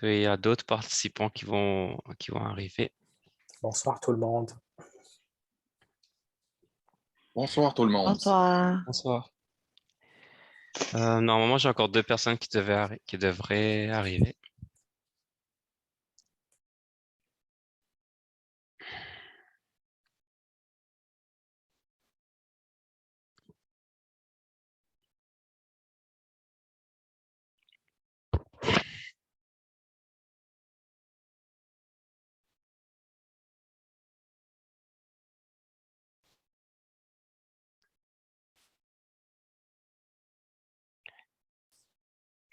Il y a d'autres participants qui vont arriver. Bonsoir tout le monde. Bonsoir tout le monde. Bonsoir. Bonsoir. Normalement, j'ai encore 2 personnes qui devraient arriver.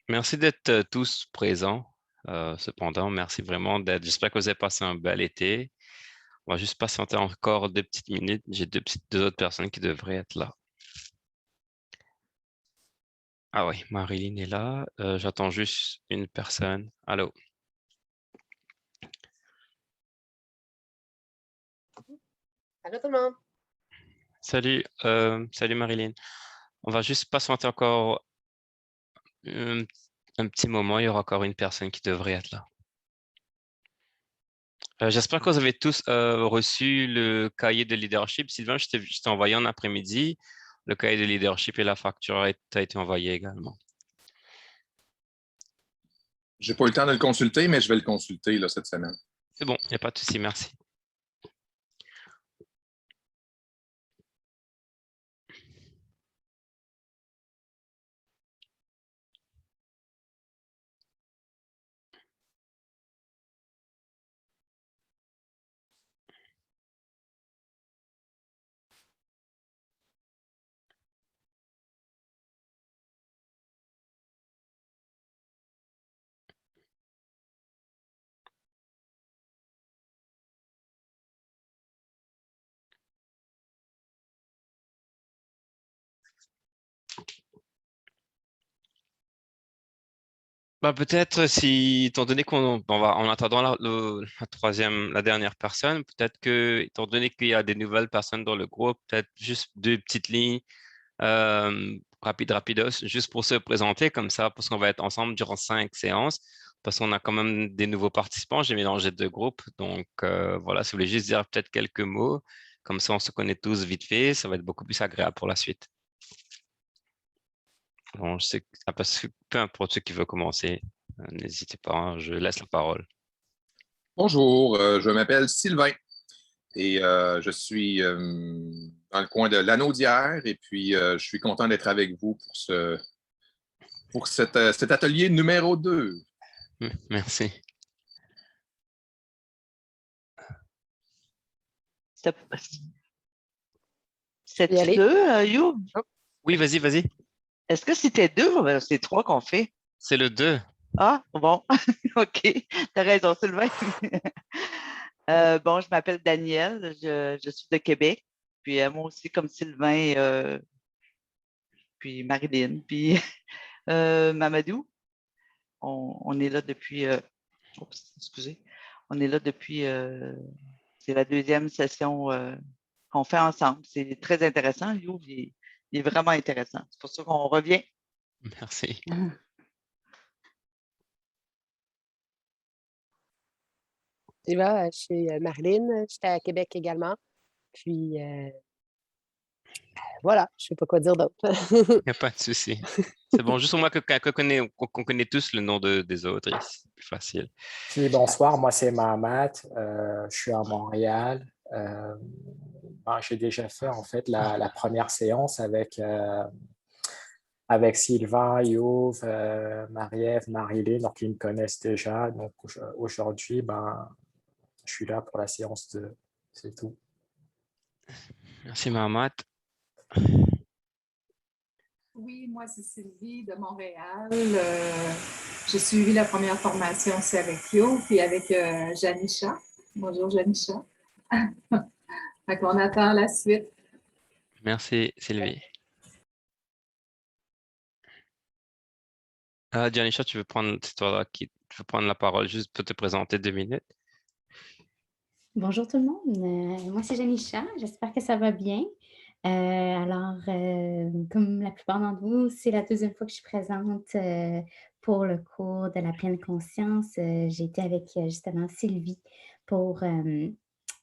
Merci d'être tous présents. Cependant, merci vraiment d'être. J'espère que vous avez passé un bel été. On va juste patienter encore 2 petites minutes. J'ai 2 autres personnes qui devraient être là. Ah oui, Marilyn est là. J'attends juste une personne. Allô? Allô tout le monde. Salut, salut Marilyn. On va juste patienter encore un petit moment. Il y aura encore une personne qui devrait être là. J'espère que vous avez tous reçu le cahier de leadership. Sylvain, je t'ai envoyé en après-midi. Le cahier de leadership et la facture a été envoyée également. J'ai pas eu le temps de le consulter, mais je vais le consulter là, cette semaine. C'est bon, il n'y a pas de souci, merci. Bah, peut-être si, étant donné en attendant la dernière personne, peut-être que, étant donné qu'il y a des nouvelles personnes dans le groupe, peut-être juste 2 petites lignes rapidos, juste pour se présenter comme ça, parce qu'on va être ensemble durant 5 séances, parce qu'on a quand même des nouveaux participants. J'ai mélangé 2 groupes, donc voilà, si vous voulez juste dire peut-être quelques mots, comme ça on se connaît tous vite fait, ça va être beaucoup plus agréable pour la suite. Bon, je sais que peu importe ceux qui veulent commencer, n'hésitez pas, hein, je laisse la parole. Bonjour, je m'appelle Sylvain et je suis dans le coin de Lanaudière et puis je suis content d'être avec vous pour cet atelier numéro 2. Merci. C'était deux, You? Oui, vas-y. Est-ce que c'était 2 ou c'est 3 qu'on fait? C'est le 2. Ah, bon. OK. T'as raison, Sylvain. Bon, je m'appelle Danielle. Je suis de Québec. Puis moi aussi, comme Sylvain, puis Marilyn, puis Mamadou. On est là depuis... excusez. On est là depuis... c'est la 2e session qu'on fait ensemble. C'est très intéressant. You, il est vraiment intéressant. C'est pour ça qu'on revient. Merci. Je suis Marilyn, j'étais à Québec également. Puis voilà, je ne sais pas quoi dire d'autre. Il n'y a pas de souci. C'est bon, juste pour moi qu'on connaît tous le nom des autres, c'est plus facile. Puis bonsoir, moi c'est Mahamat, je suis à Montréal. J'ai déjà fait en fait la première séance avec Sylvain, Youve, Marie-Ève, Marilyn, donc ils me connaissent déjà. Donc aujourd'hui, je suis là pour la séance 2. C'est tout. Merci Mahamat. Oui, moi c'est Sylvie de Montréal. J'ai suivi la première formation aussi avec Yo, puis avec Janisha. Bonjour Janisha. Fait qu'on attend la suite. Merci Sylvie. Janisha, tu veux prendre la parole juste pour te présenter 2 minutes? Bonjour tout le monde, moi c'est Janisha, j'espère que ça va bien. Alors, comme la plupart d'entre vous, c'est la 2e fois que je suis présente pour le cours de la pleine conscience. J'ai été avec justement Sylvie pour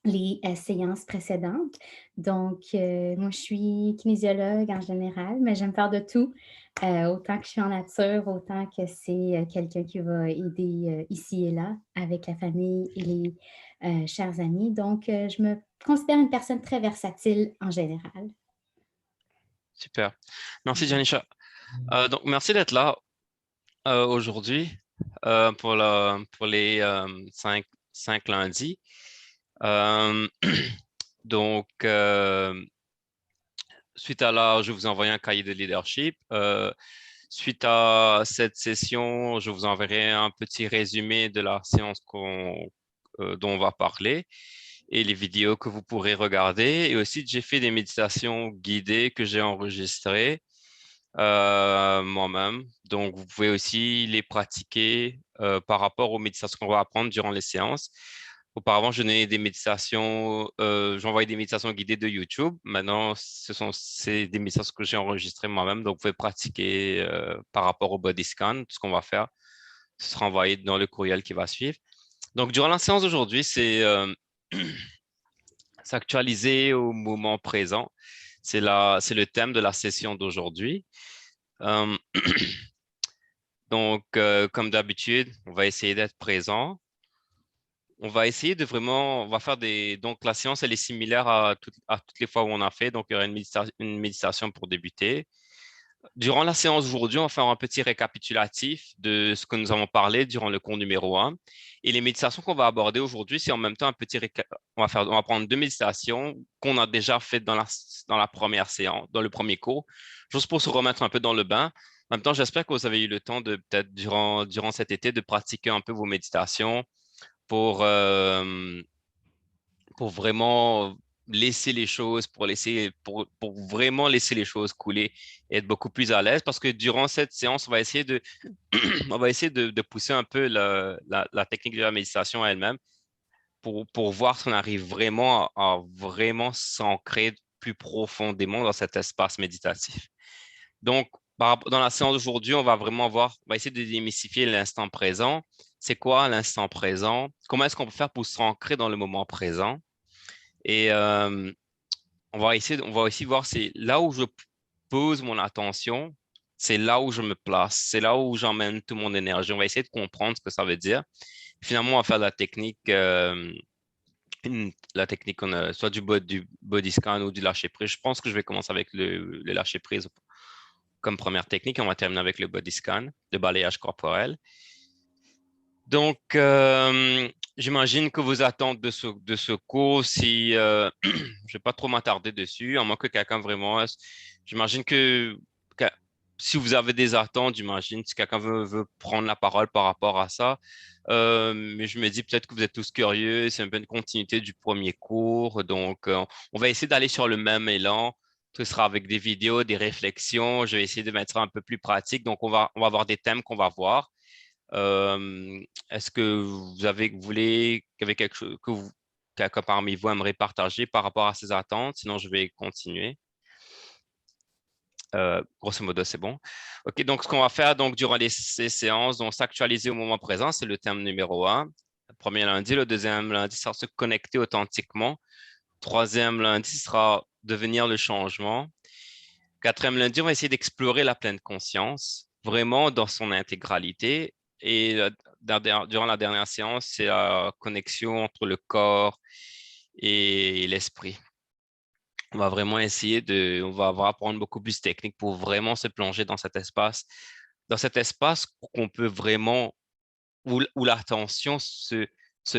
les séances précédentes. Donc, moi, je suis kinésiologue en général, mais j'aime faire de tout. Autant que je suis en nature, autant que c'est quelqu'un qui va aider ici et là avec la famille et les chers amis. Donc, je me considère une personne très versatile en général. Super. Merci, Janisha. Donc, merci d'être là aujourd'hui pour les 5 lundis. Donc, suite à là, je vous envoie un cahier de leadership. Suite à cette session, je vous enverrai un petit résumé de la séance dont on va parler et les vidéos que vous pourrez regarder. Et aussi, j'ai fait des méditations guidées que j'ai enregistrées moi-même. Donc, vous pouvez aussi les pratiquer par rapport aux méditations qu'on va apprendre durant les séances. Auparavant, je donnais des méditations, j'envoyais des méditations guidées de YouTube. Maintenant, c'est des méditations que j'ai enregistrées moi-même. Donc, vous pouvez pratiquer par rapport au body scan. Tout ce qu'on va faire, ce sera envoyé dans le courriel qui va suivre. Donc, durant la séance d'aujourd'hui, c'est s'actualiser au moment présent. C'est le thème de la session d'aujourd'hui. Donc, comme d'habitude, on va essayer d'être présent. On va essayer de vraiment, on va faire donc la séance, elle est similaire à toutes les fois où on a fait. Donc, il y aura une méditation pour débuter. Durant la séance aujourd'hui, on va faire un petit récapitulatif de ce que nous avons parlé durant le cours numéro 1. Et les méditations qu'on va aborder aujourd'hui, c'est en même temps un petit on va prendre 2 méditations qu'on a déjà faites dans la première séance, dans le premier cours, juste pour se remettre un peu dans le bain. En même temps, j'espère que vous avez eu le temps de peut-être durant cet été de pratiquer un peu vos méditations pour vraiment laisser les choses, pour vraiment laisser les choses couler et être beaucoup plus à l'aise. Parce que durant cette séance, on va essayer de pousser un peu la technique de la méditation à elle-même pour voir si on arrive vraiment à vraiment s'ancrer plus profondément dans cet espace méditatif. Donc, dans la séance d'aujourd'hui, on va essayer de démystifier l'instant présent. C'est quoi l'instant présent? Comment est-ce qu'on peut faire pour s'ancrer dans le moment présent? Et on va aussi voir, c'est là où je pose mon attention, c'est là où je me place, c'est là où j'emmène toute mon énergie. On va essayer de comprendre ce que ça veut dire. Finalement, on va faire la technique, soit du body scan ou du lâcher prise. Je pense que je vais commencer avec le lâcher prise comme première technique. On va terminer avec le body scan, le balayage corporel. Donc, j'imagine que vos attentes de ce cours, si je ne vais pas trop m'attarder dessus, à moins que quelqu'un vraiment, j'imagine que si vous avez des attentes, j'imagine, si quelqu'un veut prendre la parole par rapport à ça, mais je me dis peut-être que vous êtes tous curieux, c'est un peu une continuité du premier cours, donc on va essayer d'aller sur le même élan. Ce sera avec des vidéos, des réflexions, je vais essayer de mettre ça un peu plus pratique, donc on va avoir des thèmes qu'on va voir. Est-ce que vous voulez qu'il y avait quelque chose que quelqu'un parmi vous aimerait partager par rapport à ces attentes? Sinon, je vais continuer. Grosso modo, c'est bon. OK, donc ce qu'on va faire durant ces séances, donc s'actualiser au moment présent, c'est le thème numéro 1. Le premier lundi, le deuxième lundi sera se connecter authentiquement. Le troisième lundi sera devenir le changement. Quatrième lundi, on va essayer d'explorer la pleine conscience, vraiment dans son intégralité. Et durant la dernière séance, c'est la connexion entre le corps et l'esprit. On va vraiment on va apprendre beaucoup plus de techniques pour vraiment se plonger dans cet espace qu'on peut vraiment, où l'attention se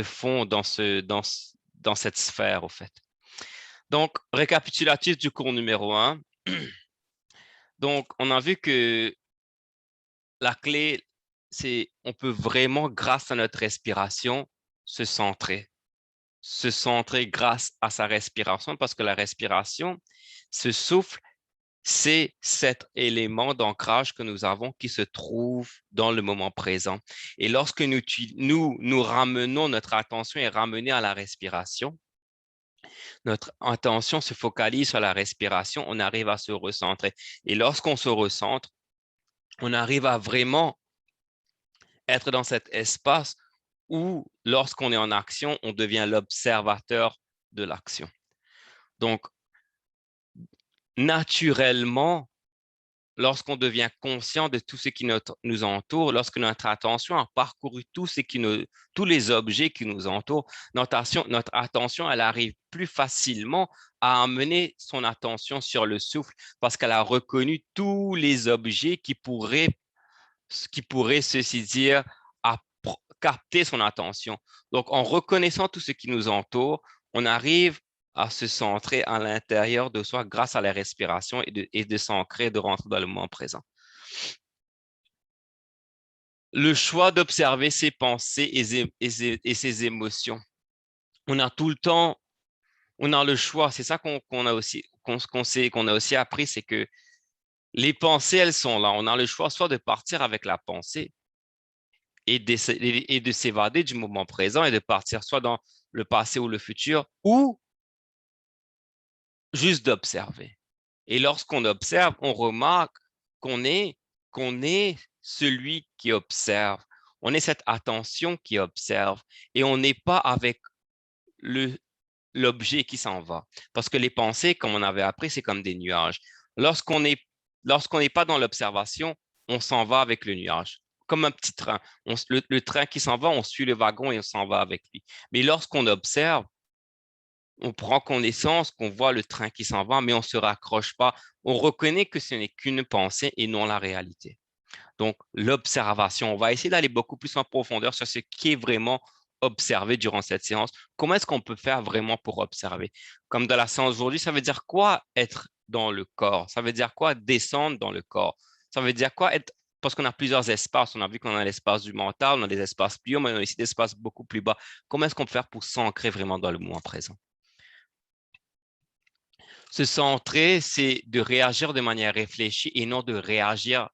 fond dans cette sphère, au fait. Donc, récapitulatif du cours numéro 1. Donc, on a vu que la clé, c'est on peut vraiment, grâce à notre respiration, se centrer grâce à sa respiration, parce que la respiration, ce souffle, c'est cet élément d'ancrage que nous avons qui se trouve dans le moment présent. Et lorsque nous ramenons, notre attention est ramenée à la respiration, notre attention se focalise sur la respiration, on arrive à se recentrer. Et lorsqu'on se recentre, on arrive à vraiment être dans cet espace où, lorsqu'on est en action, on devient l'observateur de l'action. Donc, naturellement, lorsqu'on devient conscient de tout ce qui nous entoure, lorsque notre attention a parcouru tous les objets qui nous entourent, notre attention, elle arrive plus facilement à amener son attention sur le souffle parce qu'elle a reconnu tous les objets qui pourraient, ceci dire, capter son attention. Donc, en reconnaissant tout ce qui nous entoure, on arrive à se centrer à l'intérieur de soi grâce à la respiration et de s'ancrer, de rentrer dans le moment présent. Le choix d'observer ses pensées et ses émotions. On a tout le temps, on a le choix. C'est ça qu'on a aussi appris, c'est que les pensées, elles sont là. On a le choix soit de partir avec la pensée et de s'évader du moment présent et de partir soit dans le passé ou le futur, ou juste d'observer. Et lorsqu'on observe, on remarque qu'on est celui qui observe. On est cette attention qui observe et on n'est pas avec l'objet qui s'en va. Parce que les pensées, comme on avait appris, c'est comme des nuages. Lorsqu'on n'est pas dans l'observation, on s'en va avec le nuage. Comme un petit train. Le train qui s'en va, on suit le wagon et on s'en va avec lui. Mais lorsqu'on observe, on prend connaissance qu'on voit le train qui s'en va, mais on ne se raccroche pas. On reconnaît que ce n'est qu'une pensée et non la réalité. Donc, l'observation, on va essayer d'aller beaucoup plus en profondeur sur ce qui est vraiment observé durant cette séance. Comment est-ce qu'on peut faire vraiment pour observer? Comme dans la séance aujourd'hui, ça veut dire quoi être dans le corps? Ça veut dire quoi descendre dans le corps? Ça veut dire quoi être... Parce qu'on a plusieurs espaces. On a vu qu'on a l'espace du mental, on a des espaces plus hauts, mais on a aussi des espaces beaucoup plus bas. Comment est-ce qu'on peut faire pour s'ancrer vraiment dans le moment présent? Se centrer, c'est de réagir de manière réfléchie et non de réagir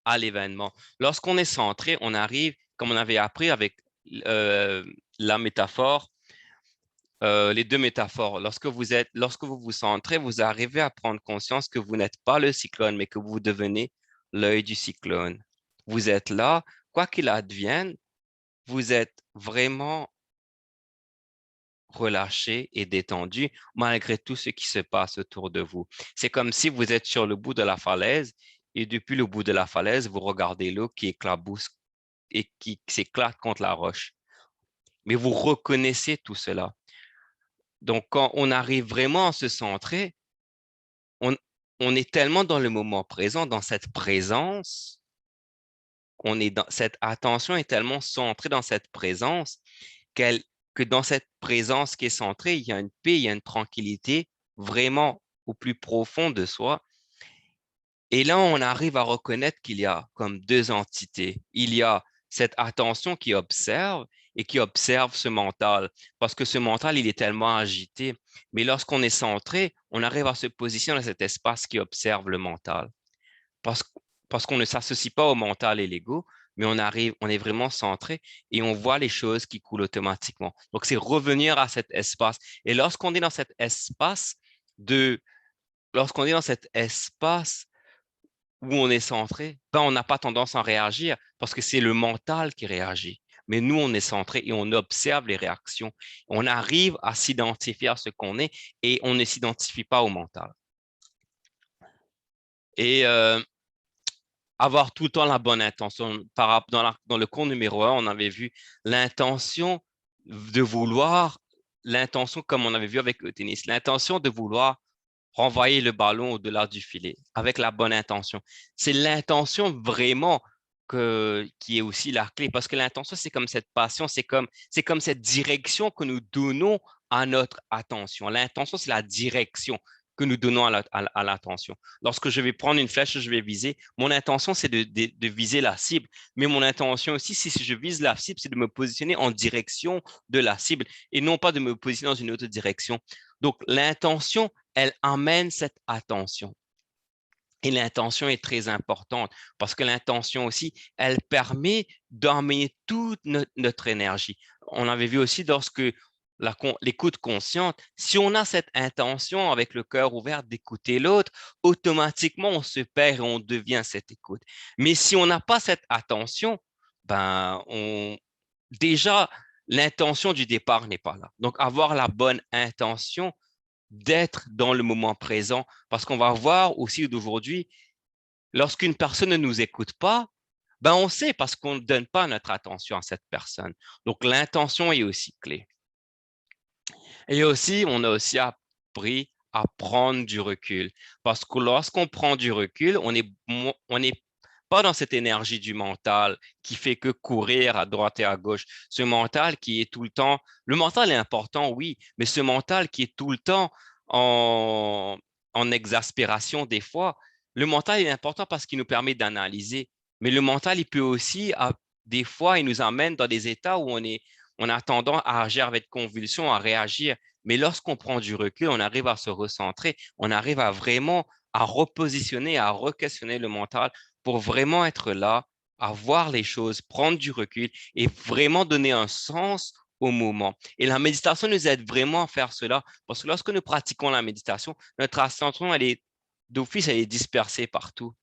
à l'événement. Lorsqu'on est centré, on arrive, comme on avait appris avec la métaphore, les deux métaphores. Lorsque vous vous centrez, vous arrivez à prendre conscience que vous n'êtes pas le cyclone, mais que vous devenez l'œil du cyclone. Vous êtes là, quoi qu'il advienne, vous êtes vraiment relâché et détendu malgré tout ce qui se passe autour de vous. C'est comme si vous êtes sur le bout de la falaise et depuis le bout de la falaise, vous regardez l'eau qui éclabousse et qui s'éclate contre la roche. Mais vous reconnaissez tout cela. Donc, quand on arrive vraiment à se centrer, on est tellement dans le moment présent, dans cette présence, cette attention est tellement centrée dans cette présence que dans cette présence qui est centrée, il y a une paix, il y a une tranquillité vraiment au plus profond de soi. Et là, on arrive à reconnaître qu'il y a comme deux entités. Il y a cette attention qui observe et qui observe ce mental. Parce que ce mental, il est tellement agité. Mais lorsqu'on est centré, on arrive à se positionner dans cet espace qui observe le mental. Parce qu'on ne s'associe pas au mental et l'ego, mais on est vraiment centré et on voit les choses qui coulent automatiquement. Donc, c'est revenir à cet espace. Et lorsqu'on est dans cet espace où on est centré, on n'a pas tendance à réagir parce que c'est le mental qui réagit. Mais nous, on est centré et on observe les réactions. On arrive à s'identifier à ce qu'on est et on ne s'identifie pas au mental. Et avoir tout le temps la bonne intention. Dans le cours numéro 1, on avait vu l'intention de vouloir, l'intention comme on avait vu avec le tennis, l'intention de vouloir renvoyer le ballon au-delà du filet avec la bonne intention. C'est l'intention vraiment qui est aussi la clé parce que l'intention, c'est comme cette passion, c'est comme cette direction que nous donnons à notre attention. L'intention, c'est la direction que nous donnons à l'attention. Lorsque je vais prendre une flèche, je vais viser, mon intention, c'est de viser la cible, mais mon intention aussi, si je vise la cible, c'est de me positionner en direction de la cible et non pas de me positionner dans une autre direction. Donc, l'intention, elle amène cette attention. Et l'intention est très importante parce que l'intention aussi, elle permet d'emmener toute notre énergie. On avait vu aussi lorsque l'écoute consciente, si on a cette intention avec le cœur ouvert d'écouter l'autre, automatiquement, on se perd et on devient cette écoute. Mais si on n'a pas cette attention, ben, déjà, l'intention du départ n'est pas là. Donc, avoir la bonne intention d'être dans le moment présent, parce qu'on va voir aussi d'aujourd'hui, lorsqu'une personne ne nous écoute pas, ben on sait parce qu'on ne donne pas notre attention à cette personne. Donc, l'intention est aussi clé. Et aussi, on a aussi appris à prendre du recul. Parce que lorsqu'on prend du recul, on n'est pas dans cette énergie du mental qui fait que courir à droite et à gauche. Ce mental qui est tout le temps, le mental est important, oui, mais ce mental qui est tout le temps en, en exaspération des fois, le mental est important parce qu'il nous permet d'analyser. Mais le mental, il peut aussi, des fois, il nous amène dans des états où on a tendance à agir avec convulsion, à réagir. Mais lorsqu'on prend du recul, on arrive à se recentrer, on arrive à vraiment à repositionner, à re-questionner le mental pour vraiment être là, à voir les choses, prendre du recul et vraiment donner un sens au moment. Et la méditation nous aide vraiment à faire cela parce que lorsque nous pratiquons la méditation, notre attention, d'office, elle est dispersée partout.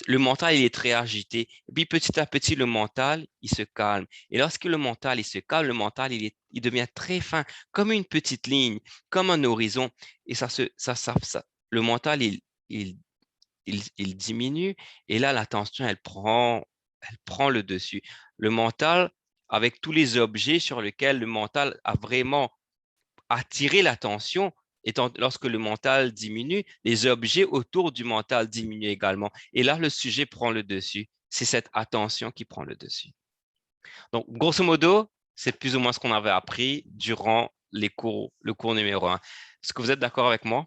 Le mental, il est très agité. Et puis, petit à petit, le mental, il se calme. Et lorsque le mental, il se calme, le mental, il devient très fin, comme une petite ligne, comme un horizon. Et le mental, il diminue. Et là, l'attention, elle prend le dessus. Le mental, avec tous les objets sur lesquels le mental a vraiment attiré l'attention, lorsque le mental diminue, les objets autour du mental diminuent également. Et là, le sujet prend le dessus. C'est cette attention qui prend le dessus. Donc, grosso modo, c'est plus ou moins ce qu'on avait appris durant le cours numéro 1. Est-ce que vous êtes d'accord avec moi?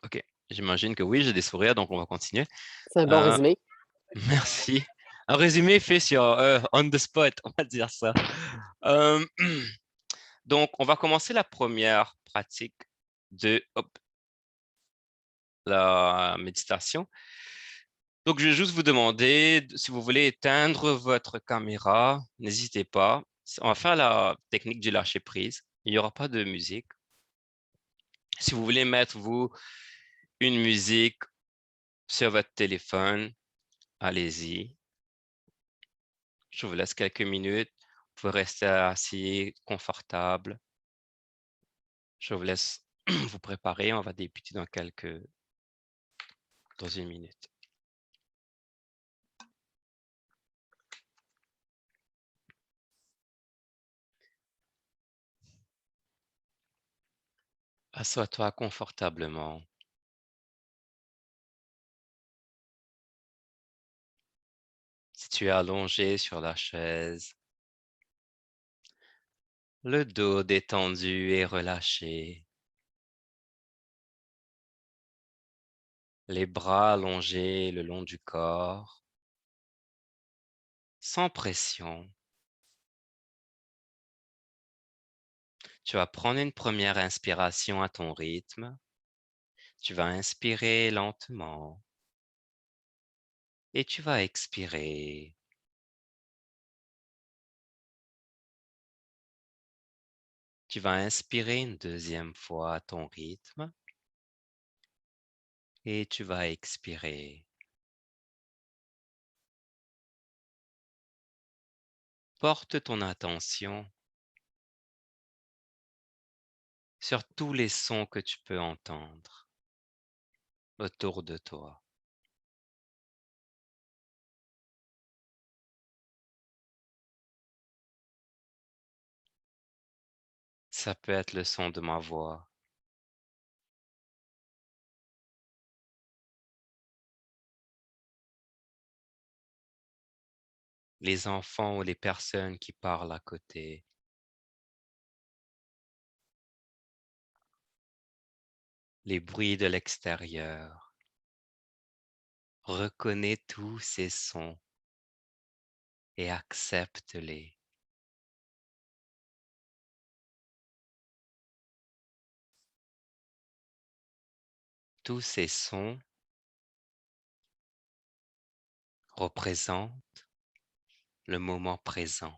OK. J'imagine que oui, j'ai des sourires, donc on va continuer. C'est un bon Euh, résumé. merci. Un résumé fait sur on the spot, on va dire ça. Euh, donc, on va commencer la première pratique de la méditation. Donc, je vais juste vous demander si vous voulez éteindre votre caméra, n'hésitez pas. On va faire la technique du lâcher prise. Il n'y aura pas de musique. Si vous voulez mettre, vous, une musique sur votre téléphone, allez-y. Je vous laisse quelques minutes. Vous pouvez rester assis, confortable. Je vous laisse vous préparer. On va débuter dans une minute. Assois-toi confortablement. Si tu es allongé sur la chaise, le dos détendu et relâché, les bras allongés le long du corps, sans pression. Tu vas prendre une première inspiration à ton rythme. Tu vas inspirer lentement et tu vas expirer. Tu vas inspirer une deuxième fois à ton rythme et tu vas expirer. Porte ton attention sur tous les sons que tu peux entendre autour de toi. Ça peut être le son de ma voix, les enfants ou les personnes qui parlent à côté, les bruits de l'extérieur. Reconnais tous ces sons et accepte-les. Tous ces sons représentent le moment présent.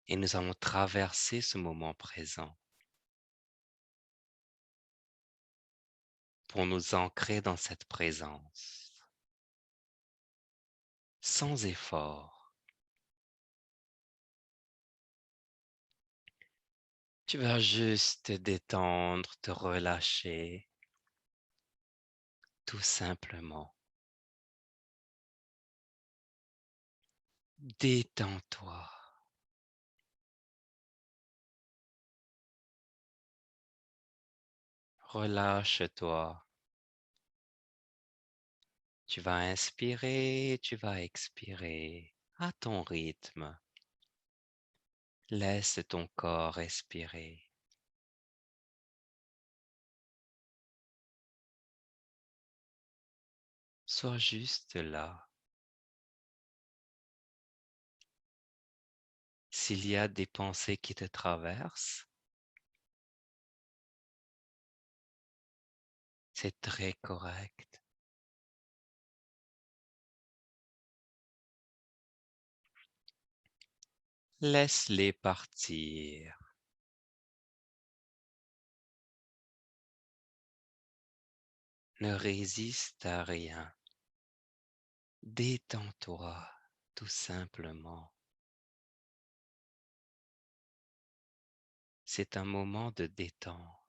Et nous allons traverser ce moment présent pour nous ancrer dans cette présence, sans effort. Tu vas juste te détendre, te relâcher, tout simplement. Détends-toi. Relâche-toi. Tu vas inspirer, tu vas expirer à ton rythme. Laisse ton corps respirer. Sois juste là. S'il y a des pensées qui te traversent, c'est très correct. Laisse-les partir. Ne résiste à rien. Détends-toi, tout simplement. C'est un moment de détente.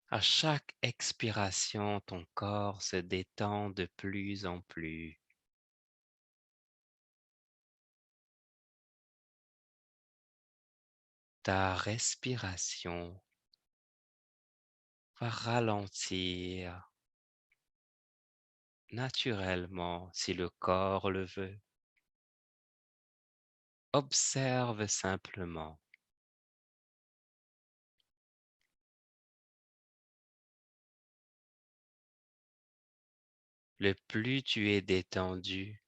À chaque expiration, ton corps se détend de plus en plus. Ta respiration va ralentir naturellement si le corps le veut. Observe simplement. Le plus tu es détendu,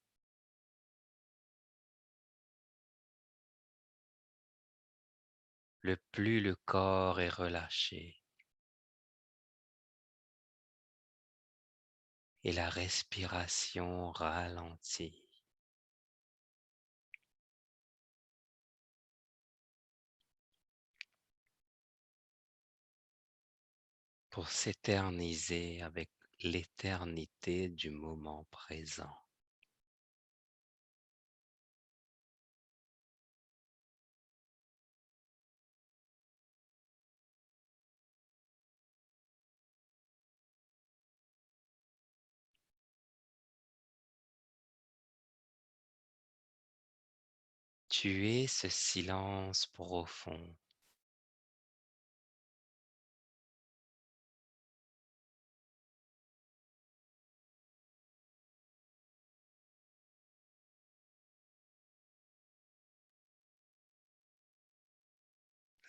le plus le corps est relâché et la respiration ralentit. Pour s'éterniser avec l'éternité du moment présent. Tu es ce silence profond.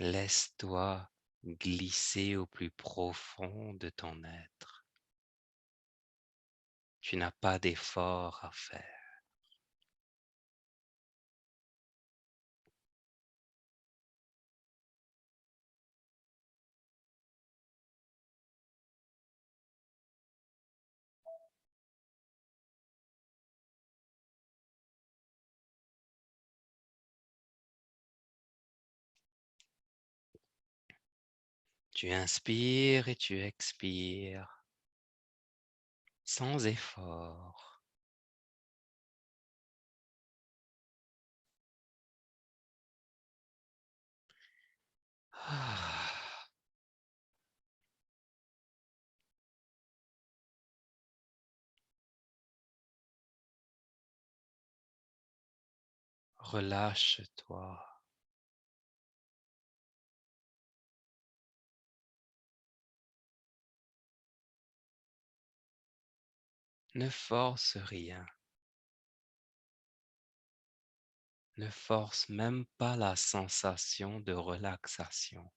Laisse-toi glisser au plus profond de ton être. Tu n'as pas d'effort à faire. Tu inspires et tu expires sans effort. Ah. Relâche-toi. Ne force rien. Ne force même pas la sensation de relaxation.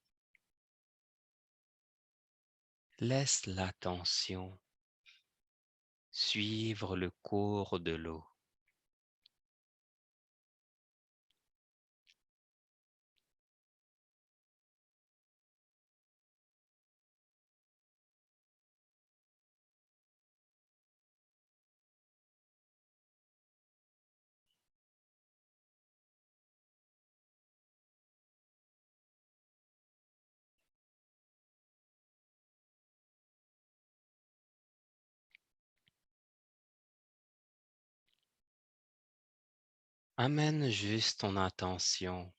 Laisse l'attention suivre le cours de l'eau. Amène juste ton attention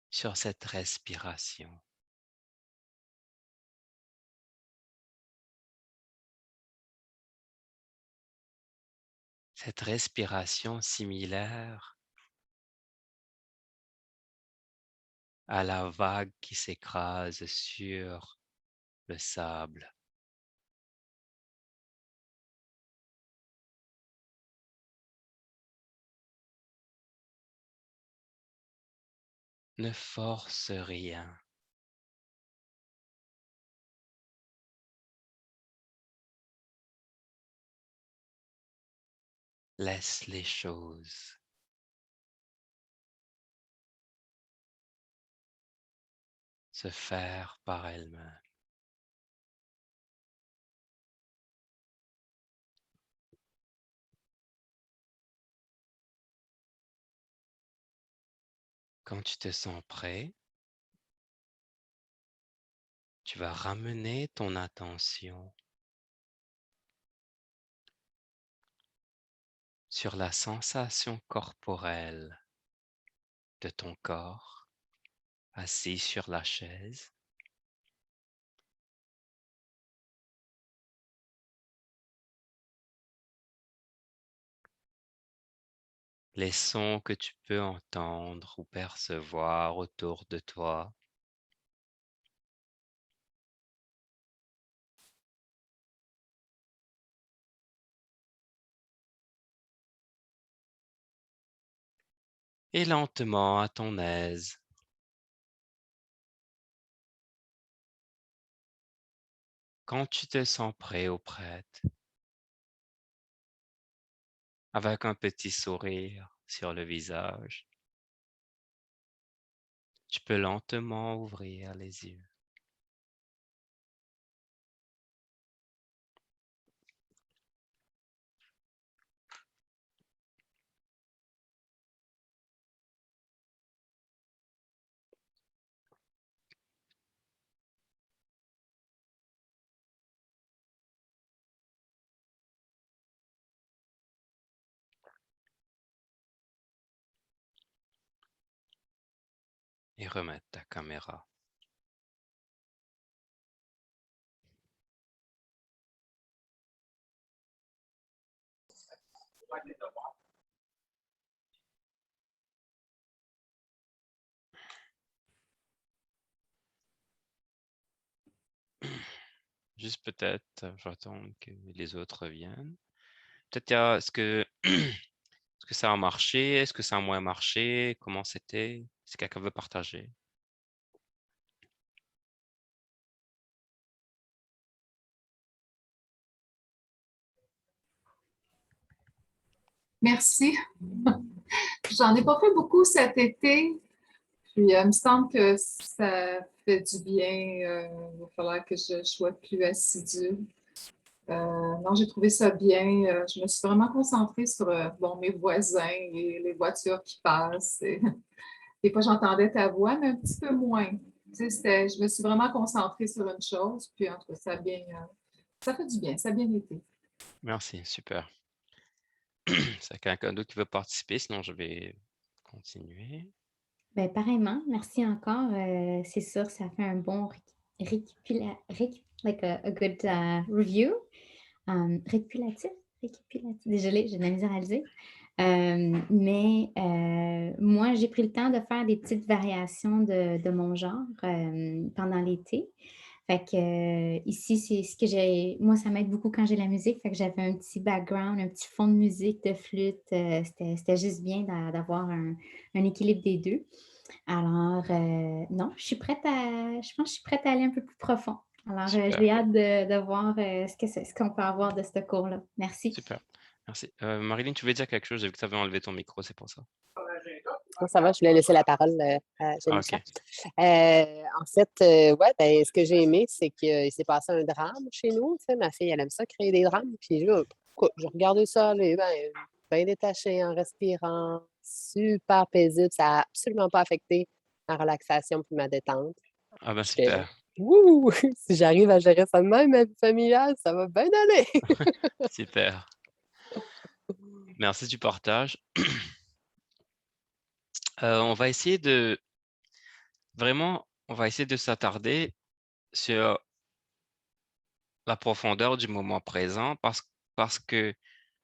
sur cette respiration. Cette respiration similaire à la vague qui s'écrase sur le sable. Ne force rien. Laisse les choses se faire par elles-mêmes. Quand tu te sens prêt, tu vas ramener ton attention sur la sensation corporelle de ton corps assis sur la chaise. Les sons que tu peux entendre ou percevoir autour de toi. Et lentement, à ton aise, quand tu te sens prêt ou prête, avec un petit sourire sur le visage, tu peux lentement ouvrir les yeux. Et remettre ta caméra. Juste peut-être, j'attends que les autres viennent. Peut-être, est-ce que ça a marché? Est-ce que ça a moins marché? Comment c'était? Si quelqu'un veut partager. Merci. J'en ai pas fait beaucoup cet été. Puis, il me semble que ça fait du bien. Il va falloir que je sois plus assidue. Non, j'ai trouvé ça bien. Je me suis vraiment concentrée sur mes voisins et les voitures qui passent. Des fois, j'entendais ta voix, mais un petit peu moins. Tu sais, je me suis vraiment concentrée sur une chose. Puis, en tout cas, ça fait du bien. Ça a bien été. Merci, super. C'est quelqu'un d'autre qui veut participer, sinon je vais continuer. Ben, pareillement, merci encore. C'est sûr, ça fait un bon like a good review. Récapitulatif? Désolée, j'ai de la misère à le dire. Mais moi, j'ai pris le temps de faire des petites variations de mon genre pendant l'été. Fait que ici, c'est ce que j'ai. Moi, ça m'aide beaucoup quand j'ai la musique. Fait que j'avais un petit background, un petit fond de musique, de flûte. C'était juste bien d'avoir un équilibre des deux. Alors, non, je pense que je suis prête à aller un peu plus profond. Alors, j'ai hâte de voir ce qu'on peut avoir de ce cours-là. Merci. Super, merci. Marilyn, tu voulais dire quelque chose? J'ai vu que tu avais enlevé ton micro, c'est pour ça. Ça va, je voulais laisser la parole à Janisha. Ok. En fait, ouais, ben, ce que j'ai aimé, c'est qu'il s'est passé un drame chez nous. Tu sais, ma fille, elle aime ça, créer des drames. Puis là, j'ai regardé ça, aller, bien détaché, en respirant, super paisible. Ça n'a absolument pas affecté ma relaxation puis ma détente. Ah ben J'étais là, super. Wouh! Si j'arrive à gérer ça de même, ma vie familiale, ça va bien aller. Super. Merci du partage. On va essayer de vraiment, on va essayer de s'attarder sur la profondeur du moment présent parce que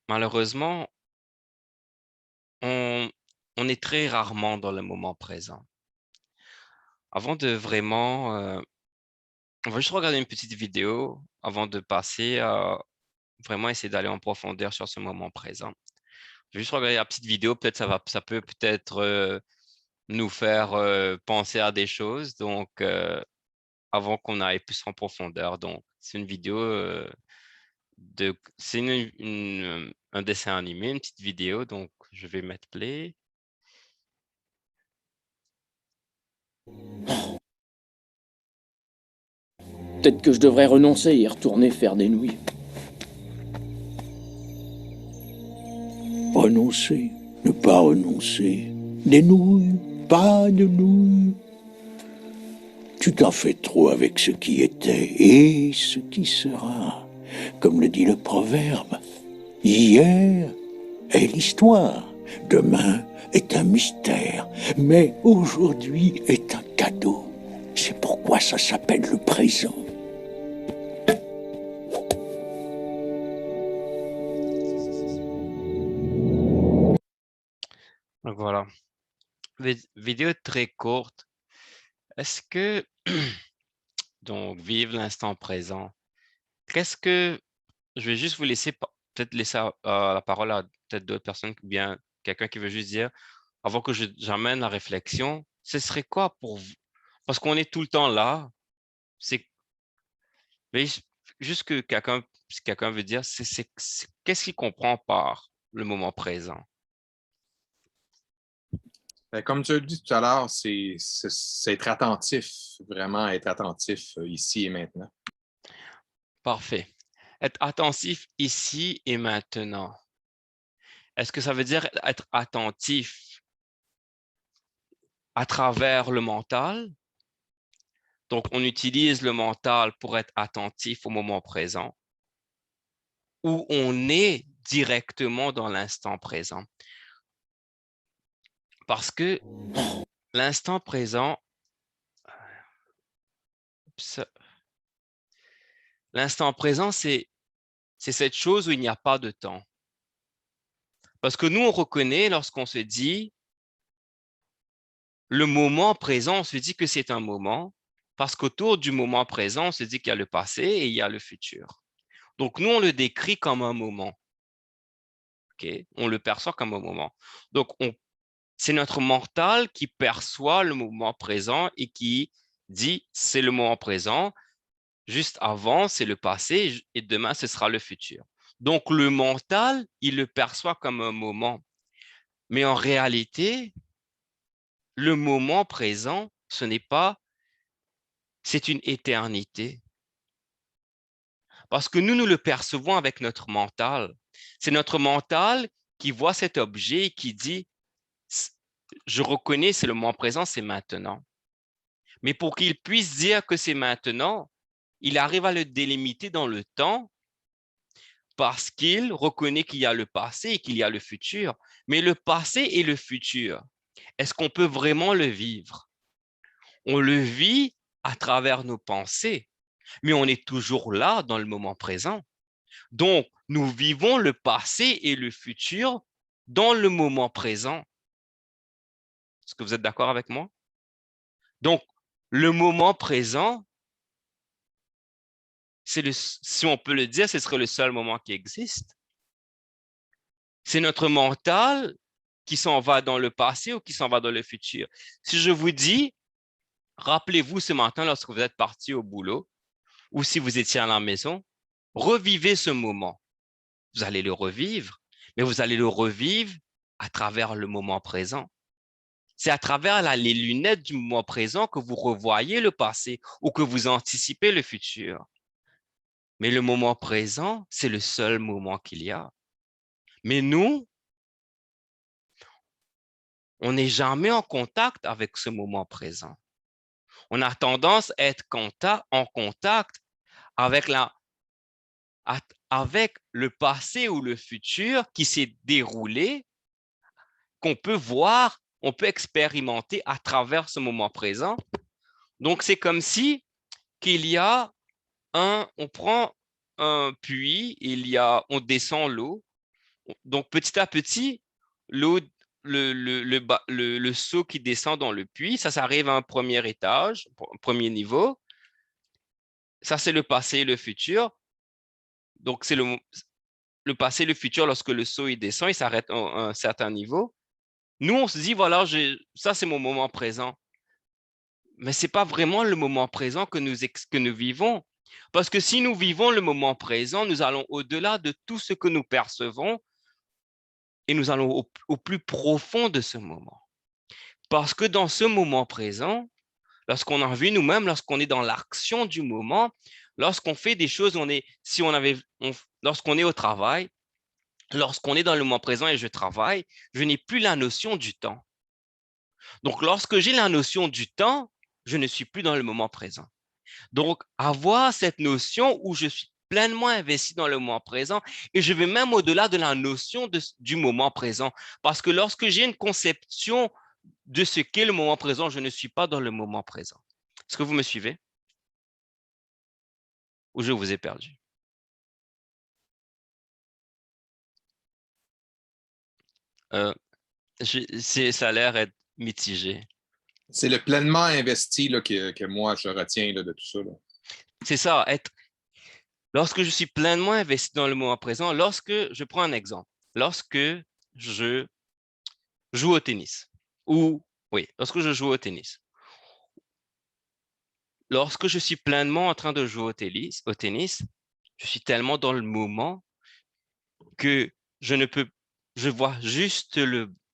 malheureusement, on est très rarement dans le moment présent. Avant de vraiment, on va juste regarder une petite vidéo avant de passer à vraiment essayer d'aller en profondeur sur ce moment présent. Je vais juste regarder la petite vidéo, peut-être ça peut peut-être nous faire penser à des choses, donc avant qu'on aille plus en profondeur. Donc, c'est une vidéo c'est un dessin animé, une petite vidéo, donc je vais mettre play. Peut-être que je devrais renoncer et retourner faire des nouilles. Renoncer, ne pas renoncer. Des nouilles, pas de nouilles. Tu t'en fais trop avec ce qui était et ce qui sera. Comme le dit le proverbe, hier est l'histoire, demain est un mystère, mais aujourd'hui est un cadeau. C'est pourquoi ça s'appelle le présent. Donc voilà, vidéo très courte. Est-ce que, donc, vive l'instant présent. Qu'est-ce que, je vais juste vous laisser, peut-être laisser la parole à peut-être d'autres personnes, ou bien quelqu'un qui veut juste dire, avant que j'amène la réflexion, ce serait quoi pour vous? Parce qu'on est tout le temps là, c'est juste que si quelqu'un veut dire, qu'est-ce qu'il comprend par le moment présent? Ben, comme tu as dit tout à l'heure, c'est être attentif, vraiment être attentif ici et maintenant. Parfait. Être attentif ici et maintenant. Est-ce que ça veut dire être attentif à travers le mental? Donc, on utilise le mental pour être attentif au moment présent, ou on est directement dans l'instant présent. Parce que l'instant présent, c'est cette chose où il n'y a pas de temps. Parce que nous, on reconnaît lorsqu'on se dit le moment présent, on se dit que c'est un moment, parce qu'autour du moment présent, on se dit qu'il y a le passé et il y a le futur. Donc, nous, on le décrit comme un moment. Okay? On le perçoit comme un moment. Donc, c'est notre mental qui perçoit le moment présent et qui dit c'est le moment présent. Juste avant, c'est le passé et demain, ce sera le futur. Donc, le mental, il le perçoit comme un moment. Mais en réalité, le moment présent, ce n'est pas, c'est une éternité. Parce que nous le percevons avec notre mental. C'est notre mental qui voit cet objet et qui dit, je reconnais, c'est le moment présent, c'est maintenant. Mais pour qu'il puisse dire que c'est maintenant, il arrive à le délimiter dans le temps parce qu'il reconnaît qu'il y a le passé et qu'il y a le futur. Mais le passé et le futur, est-ce qu'on peut vraiment le vivre? On le vit à travers nos pensées, mais on est toujours là dans le moment présent. Donc, nous vivons le passé et le futur dans le moment présent. Est-ce que vous êtes d'accord avec moi? Donc, le moment présent, si on peut le dire, ce serait le seul moment qui existe. C'est notre mental qui s'en va dans le passé ou qui s'en va dans le futur. Si je vous dis, rappelez-vous ce matin lorsque vous êtes parti au boulot ou si vous étiez à la maison, revivez ce moment. Vous allez le revivre, mais vous allez le revivre à travers le moment présent. C'est à travers les lunettes du moment présent que vous revoyez le passé ou que vous anticipez le futur. Mais le moment présent, c'est le seul moment qu'il y a. Mais nous, on n'est jamais en contact avec ce moment présent. On a tendance à être en contact avec le passé ou le futur qui s'est déroulé, qu'on peut voir on peut expérimenter à travers ce moment présent. Donc, c'est comme si qu'il y a on prend un puits, on descend l'eau. Donc, petit à petit, l'eau, le seau qui descend dans le puits, ça arrive à un premier étage, un premier niveau. Ça, c'est le passé et le futur. Donc, c'est le passé et le futur lorsque le seau il descend, il s'arrête à un certain niveau. Nous, on se dit, voilà, ça, c'est mon moment présent. Mais ce n'est pas vraiment le moment présent que nous vivons. Parce que si nous vivons le moment présent, nous allons au-delà de tout ce que nous percevons et nous allons au plus profond de ce moment. Parce que dans ce moment présent, lorsqu'on en vit nous-mêmes, lorsqu'on est dans l'action du moment, lorsqu'on fait des choses, lorsqu'on est au travail, lorsqu'on est dans le moment présent et je travaille, je n'ai plus la notion du temps. Donc, lorsque j'ai la notion du temps, je ne suis plus dans le moment présent. Donc, avoir cette notion où je suis pleinement investi dans le moment présent et je vais même au-delà de la notion du moment présent. Parce que lorsque j'ai une conception de ce qu'est le moment présent, je ne suis pas dans le moment présent. Est-ce que vous me suivez? Ou je vous ai perdu? Ça a l'air d'être mitigé. C'est le pleinement investi là, que moi, je retiens là, de tout ça. C'est ça, lorsque je suis pleinement investi dans le moment présent, je prends un exemple, lorsque je joue au tennis, lorsque je joue au tennis, lorsque je suis pleinement en train de jouer au tennis, je suis tellement dans le moment que je vois juste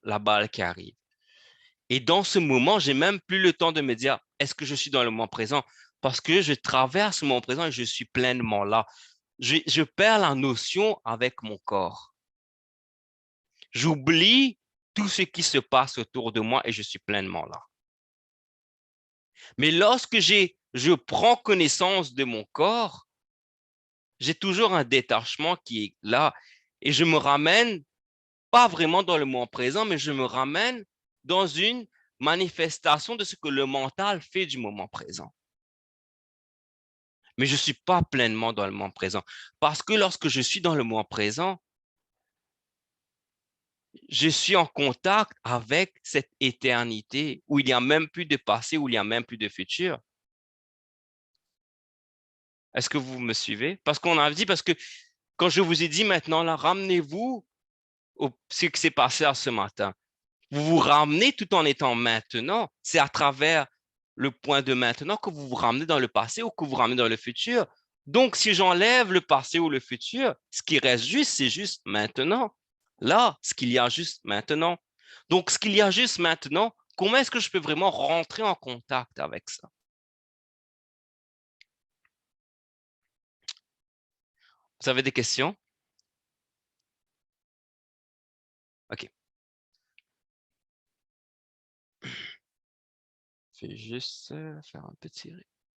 la balle qui arrive. Et dans ce moment, j'ai même plus le temps de me dire, est-ce que je suis dans le moment présent? Parce que je traverse le moment présent et je suis pleinement là. Je perds la notion avec mon corps. J'oublie tout ce qui se passe autour de moi et je suis pleinement là. Mais lorsque je prends connaissance de mon corps, j'ai toujours un détachement qui est là et je me ramène, pas vraiment dans le moment présent, mais je me ramène dans une manifestation de ce que le mental fait du moment présent. Mais je ne suis pas pleinement dans le moment présent. Parce que lorsque je suis dans le moment présent, je suis en contact avec cette éternité où il n'y a même plus de passé, où il n'y a même plus de futur. Est-ce que vous me suivez? Parce que quand je vous ai dit maintenant, là, ramenez-vous ce qui s'est passé ce matin. Vous vous ramenez tout en étant maintenant. C'est à travers le point de maintenant que vous vous ramenez dans le passé ou que vous vous ramenez dans le futur. Donc, si j'enlève le passé ou le futur, ce qui reste juste, c'est juste maintenant. Là, ce qu'il y a juste maintenant. Donc, ce qu'il y a juste maintenant, comment est-ce que je peux vraiment rentrer en contact avec ça? Vous avez des questions? OK. Je vais juste faire un petit...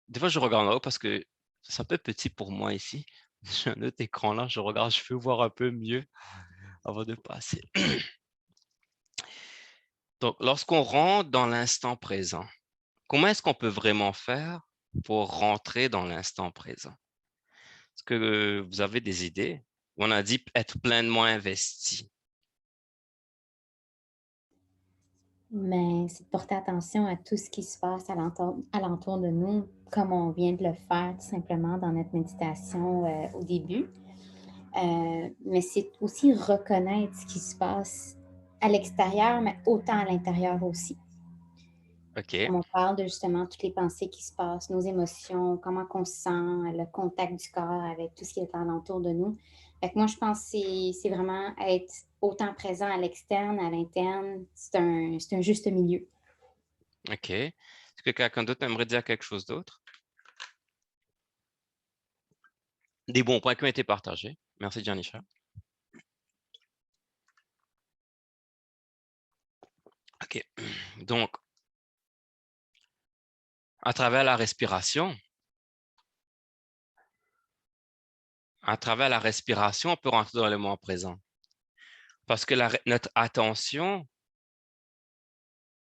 Des fois, je regarde en haut parce que c'est un peu petit pour moi ici. J'ai un autre écran là, je regarde, je peux voir un peu mieux avant de passer. Donc, lorsqu'on rentre dans l'instant présent, comment est-ce qu'on peut vraiment faire pour rentrer dans l'instant présent? Est-ce que vous avez des idées? On a dit être pleinement investi. Mais c'est de porter attention à tout ce qui se passe alentour de nous, comme on vient de le faire tout simplement dans notre méditation au début. Mais c'est aussi reconnaître ce qui se passe à l'extérieur, mais autant à l'intérieur aussi. OK. Comme on parle de justement toutes les pensées qui se passent, nos émotions, comment on se sent, le contact du corps avec tout ce qui est alentour de nous. Fait que moi, je pense que c'est vraiment être autant présent à l'externe, à l'interne. C'est un juste milieu. OK. Est-ce que quelqu'un d'autre aimerait dire quelque chose d'autre? Des bons points qui ont été partagés. Merci, Janisha. OK. Donc, à travers la respiration, on peut rentrer dans le moment présent. Parce que notre attention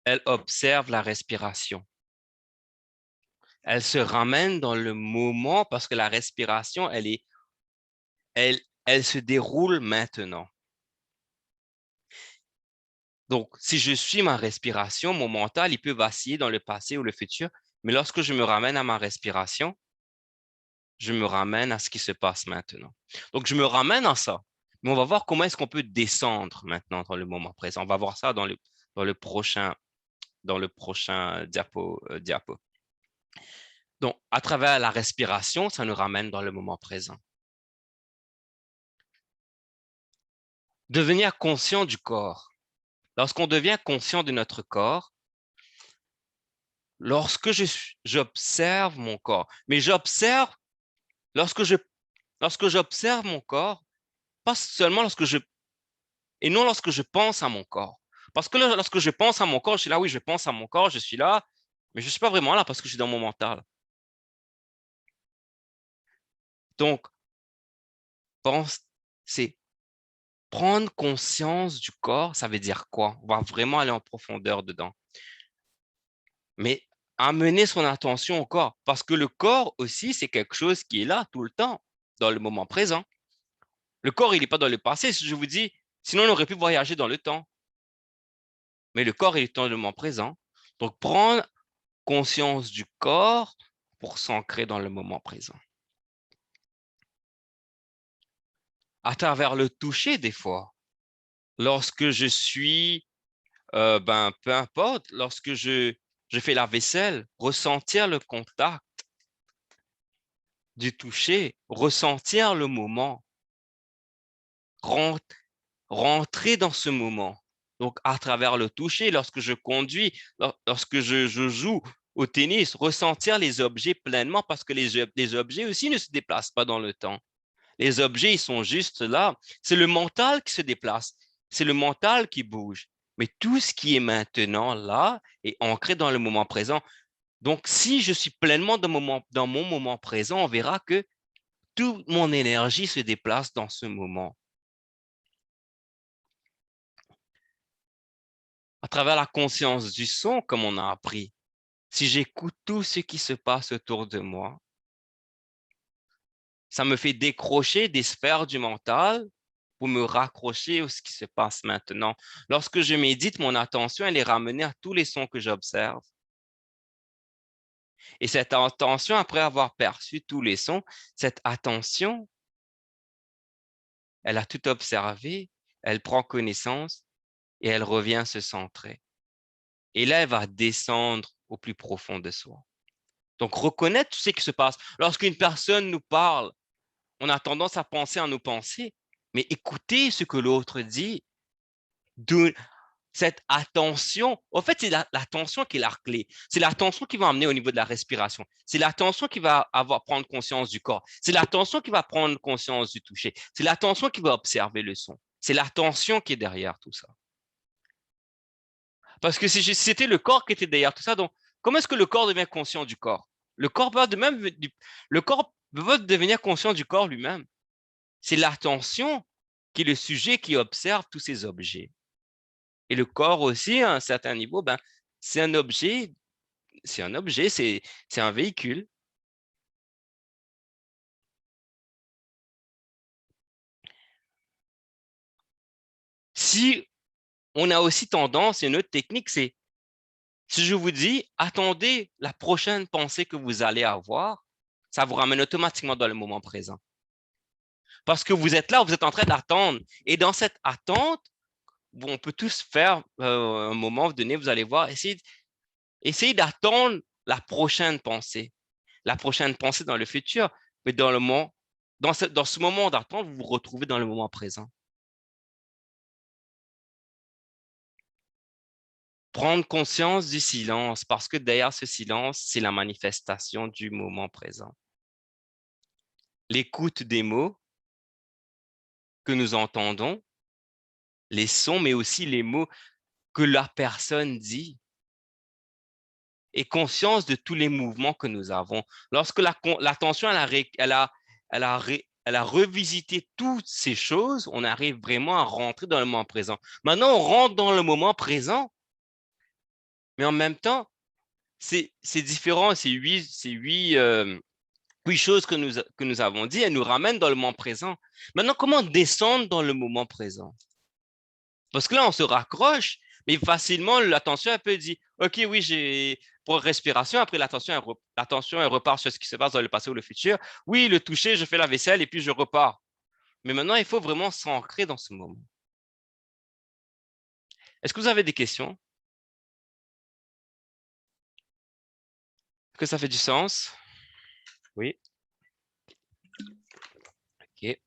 elle observe la respiration. Elle se ramène dans le moment parce que la respiration, elle se déroule maintenant. Donc, si je suis ma respiration, mon mental, il peut vaciller dans le passé ou le futur, mais lorsque je me ramène à ma respiration, je me ramène à ce qui se passe maintenant. Donc, je me ramène à ça. Mais on va voir comment est-ce qu'on peut descendre maintenant dans le moment présent. On va voir ça dans le prochain diapo. Donc, à travers la respiration, ça nous ramène dans le moment présent. Devenir conscient du corps. Lorsqu'on devient conscient de notre corps, lorsque j'observe mon corps, mais j'observe, lorsque j'observe mon corps, pas seulement et non lorsque je pense à mon corps. Parce que lorsque je pense à mon corps, je suis là, oui, je pense à mon corps, je suis là, mais je ne suis pas vraiment là parce que je suis dans mon mental. Donc, c'est prendre conscience du corps, ça veut dire quoi? On va vraiment aller en profondeur dedans. Mais amener son attention au corps, parce que le corps aussi, c'est quelque chose qui est là tout le temps, dans le moment présent. Le corps, il n'est pas dans le passé, si je vous dis, sinon on aurait pu voyager dans le temps. Mais le corps, il est dans le moment présent. Donc, prendre conscience du corps pour s'ancrer dans le moment présent. À travers le toucher, des fois, lorsque je suis, peu importe, lorsque je fais la vaisselle, ressentir le contact du toucher, ressentir le moment, rentrer dans ce moment. Donc, à travers le toucher, lorsque je conduis, lorsque je joue au tennis, ressentir les objets pleinement parce que les objets aussi ne se déplacent pas dans le temps. Les objets, ils sont juste là. C'est le mental qui se déplace. C'est le mental qui bouge. Mais tout ce qui est maintenant là est ancré dans le moment présent. Donc, si je suis pleinement dans mon moment présent, on verra que toute mon énergie se déplace dans ce moment. À travers la conscience du son, comme on a appris, si j'écoute tout ce qui se passe autour de moi, ça me fait décrocher des sphères du mental pour me raccrocher à ce qui se passe maintenant. Lorsque je médite, mon attention, elle est ramenée à tous les sons que j'observe. Et cette attention, après avoir perçu tous les sons, cette attention, elle a tout observé, elle prend connaissance et elle revient se centrer. Et là, elle va descendre au plus profond de soi. Donc, reconnaître tout ce qui se passe. Lorsqu'une personne nous parle, on a tendance à penser à nos pensées, mais écoutez ce que l'autre dit. Cette attention, en fait, c'est l'attention qui est la clé. C'est l'attention qui va amener au niveau de la respiration. C'est l'attention qui va prendre conscience du corps. C'est l'attention qui va prendre conscience du toucher. C'est l'attention qui va observer le son. C'est l'attention qui est derrière tout ça. Parce que si c'était le corps qui était derrière tout ça, donc comment est-ce que le corps devient conscient du corps? Le corps peut devenir conscient du corps lui-même. C'est l'attention qui est le sujet qui observe tous ces objets. Et le corps aussi, à un certain niveau, c'est un objet, c'est un véhicule. Si on a aussi tendance, une autre technique, c'est si je vous dis, attendez la prochaine pensée que vous allez avoir, ça vous ramène automatiquement dans le moment présent. Parce que vous êtes là, vous êtes en train d'attendre. Et dans cette attente, on peut tous faire un moment donné, vous allez voir, essayez d'attendre la prochaine pensée. La prochaine pensée dans le futur, mais dans ce moment d'attente, vous vous retrouvez dans le moment présent. Prendre conscience du silence, parce que derrière ce silence, c'est la manifestation du moment présent. L'écoute des mots que nous entendons, les sons, mais aussi les mots que la personne dit, et conscience de tous les mouvements que nous avons. Lorsque l'attention, elle a revisité toutes ces choses, on arrive vraiment à rentrer dans le moment présent. Maintenant, on rentre dans le moment présent. Mais en même temps, c'est différent. Ces huit choses que nous avons dit, elles nous ramènent dans le moment présent. Maintenant, comment descendre dans le moment présent? Parce que là, on se raccroche, mais facilement, l'attention, elle peut dire, OK, oui, j'ai pour respiration, après l'attention, elle repart sur ce qui se passe dans le passé ou le futur. Oui, le toucher, je fais la vaisselle et puis je repars. Mais maintenant, il faut vraiment s'ancrer dans ce moment. Est-ce que vous avez des questions? Est-ce que ça fait du sens? Oui. OK.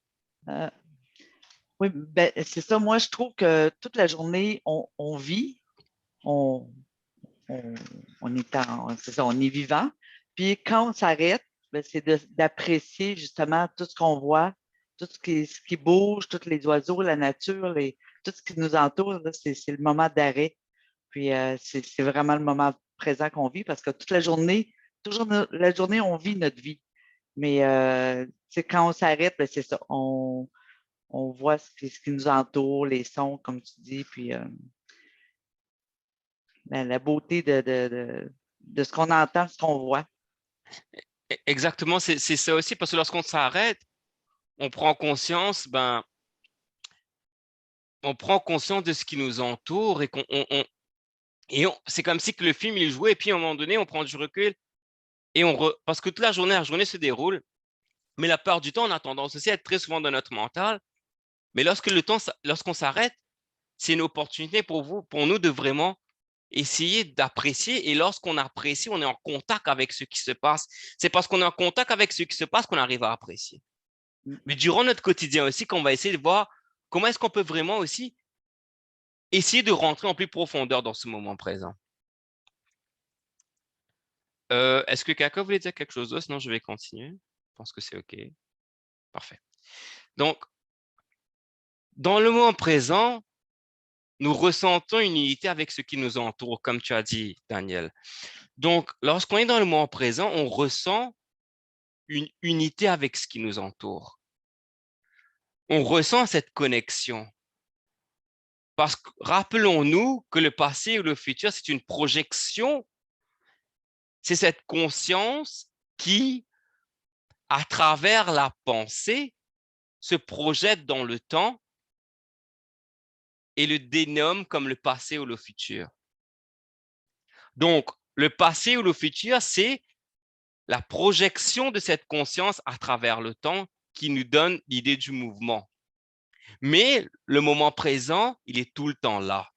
Oui, ben, c'est ça. Moi, je trouve que toute la journée, on vit, on c'est ça, on est vivant. Puis quand on s'arrête, ben, c'est d'apprécier justement tout ce qu'on voit, tout ce qui bouge, tous les oiseaux, la nature, tout ce qui nous entoure, c'est le moment d'arrêt. Puis c'est vraiment le moment présent qu'on vit parce que toute la journée, toujours la journée, on vit notre vie. Mais quand on s'arrête, ben, c'est ça, on voit ce qui nous entoure, les sons, comme tu dis, puis la beauté de ce qu'on entend, ce qu'on voit. Exactement, c'est ça aussi, parce que lorsqu'on s'arrête, on prend conscience, on prend conscience de ce qui nous entoure et c'est comme si que le film il jouait et puis à un moment donné, on prend du recul et parce que toute la journée se déroule, mais la plupart du temps, on a tendance aussi à être très souvent dans notre mental. Mais lorsqu'on s'arrête, c'est une opportunité pour nous de vraiment essayer d'apprécier. Et lorsqu'on apprécie, on est en contact avec ce qui se passe. C'est parce qu'on est en contact avec ce qui se passe qu'on arrive à apprécier. Mais durant notre quotidien aussi, qu'on va essayer de voir comment est-ce qu'on peut vraiment aussi essayer de rentrer en plus profondeur dans ce moment présent. Est-ce que quelqu'un voulait dire quelque chose d'autre? Sinon, je vais continuer. Je pense que c'est OK. Parfait. Donc, dans le moment présent, nous ressentons une unité avec ce qui nous entoure, comme tu as dit, Daniel. Donc, lorsqu'on est dans le moment présent, on ressent une unité avec ce qui nous entoure. On ressent cette connexion. Parce que rappelons-nous que le passé ou le futur, c'est une projection. C'est cette conscience qui, à travers la pensée, se projette dans le temps et le dénomme comme le passé ou le futur. Donc, le passé ou le futur, c'est la projection de cette conscience à travers le temps qui nous donne l'idée du mouvement. Mais le moment présent, il est tout le temps là.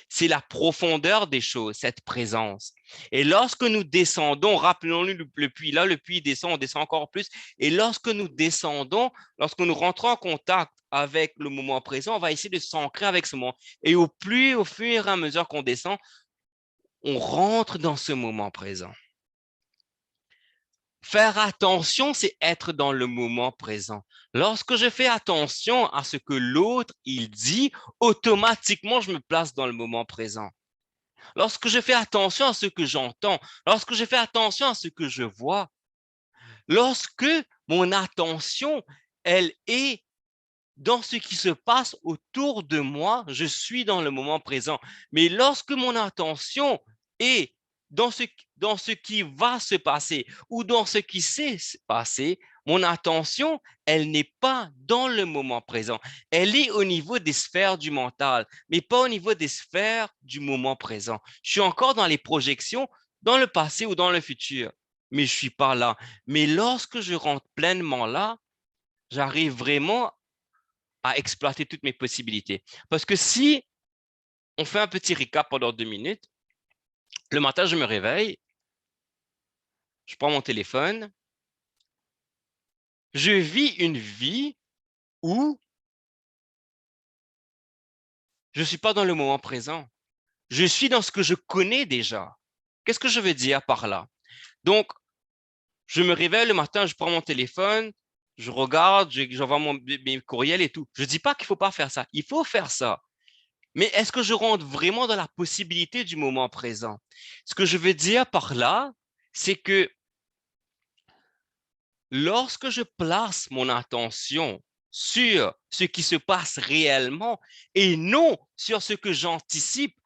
C'est la profondeur des choses, cette présence. Et lorsque nous descendons, rappelons-nous le puits, là, le puits descend, on descend encore plus. Et lorsque nous descendons, lorsque nous rentrons en contact avec le moment présent, on va essayer de s'ancrer avec ce moment. Et au fur et à mesure qu'on descend, on rentre dans ce moment présent. Faire attention, c'est être dans le moment présent. Lorsque je fais attention à ce que l'autre, il dit, automatiquement, je me place dans le moment présent. Lorsque je fais attention à ce que j'entends, lorsque je fais attention à ce que je vois, lorsque mon attention, elle est dans ce qui se passe autour de moi, je suis dans le moment présent. Mais lorsque mon attention est dans ce qui va se passer ou dans ce qui s'est passé, mon attention, elle n'est pas dans le moment présent. Elle est au niveau des sphères du mental, mais pas au niveau des sphères du moment présent. Je suis encore dans les projections, dans le passé ou dans le futur, mais je ne suis pas là. Mais lorsque je rentre pleinement là, j'arrive vraiment à exploiter toutes mes possibilités. Parce que si on fait un petit recap pendant 2 minutes, le matin, je me réveille, je prends mon téléphone, je vis une vie où je ne suis pas dans le moment présent. Je suis dans ce que je connais déjà. Qu'est-ce que je veux dire par là? Donc, je me réveille le matin, je prends mon téléphone, je regarde, j'envoie mes courriels et tout. Je ne dis pas qu'il ne faut pas faire ça. Il faut faire ça. Mais est-ce que je rentre vraiment dans la possibilité du moment présent? Ce que je veux dire par là, c'est que lorsque je place mon attention sur ce qui se passe réellement et non sur ce que j'anticipe,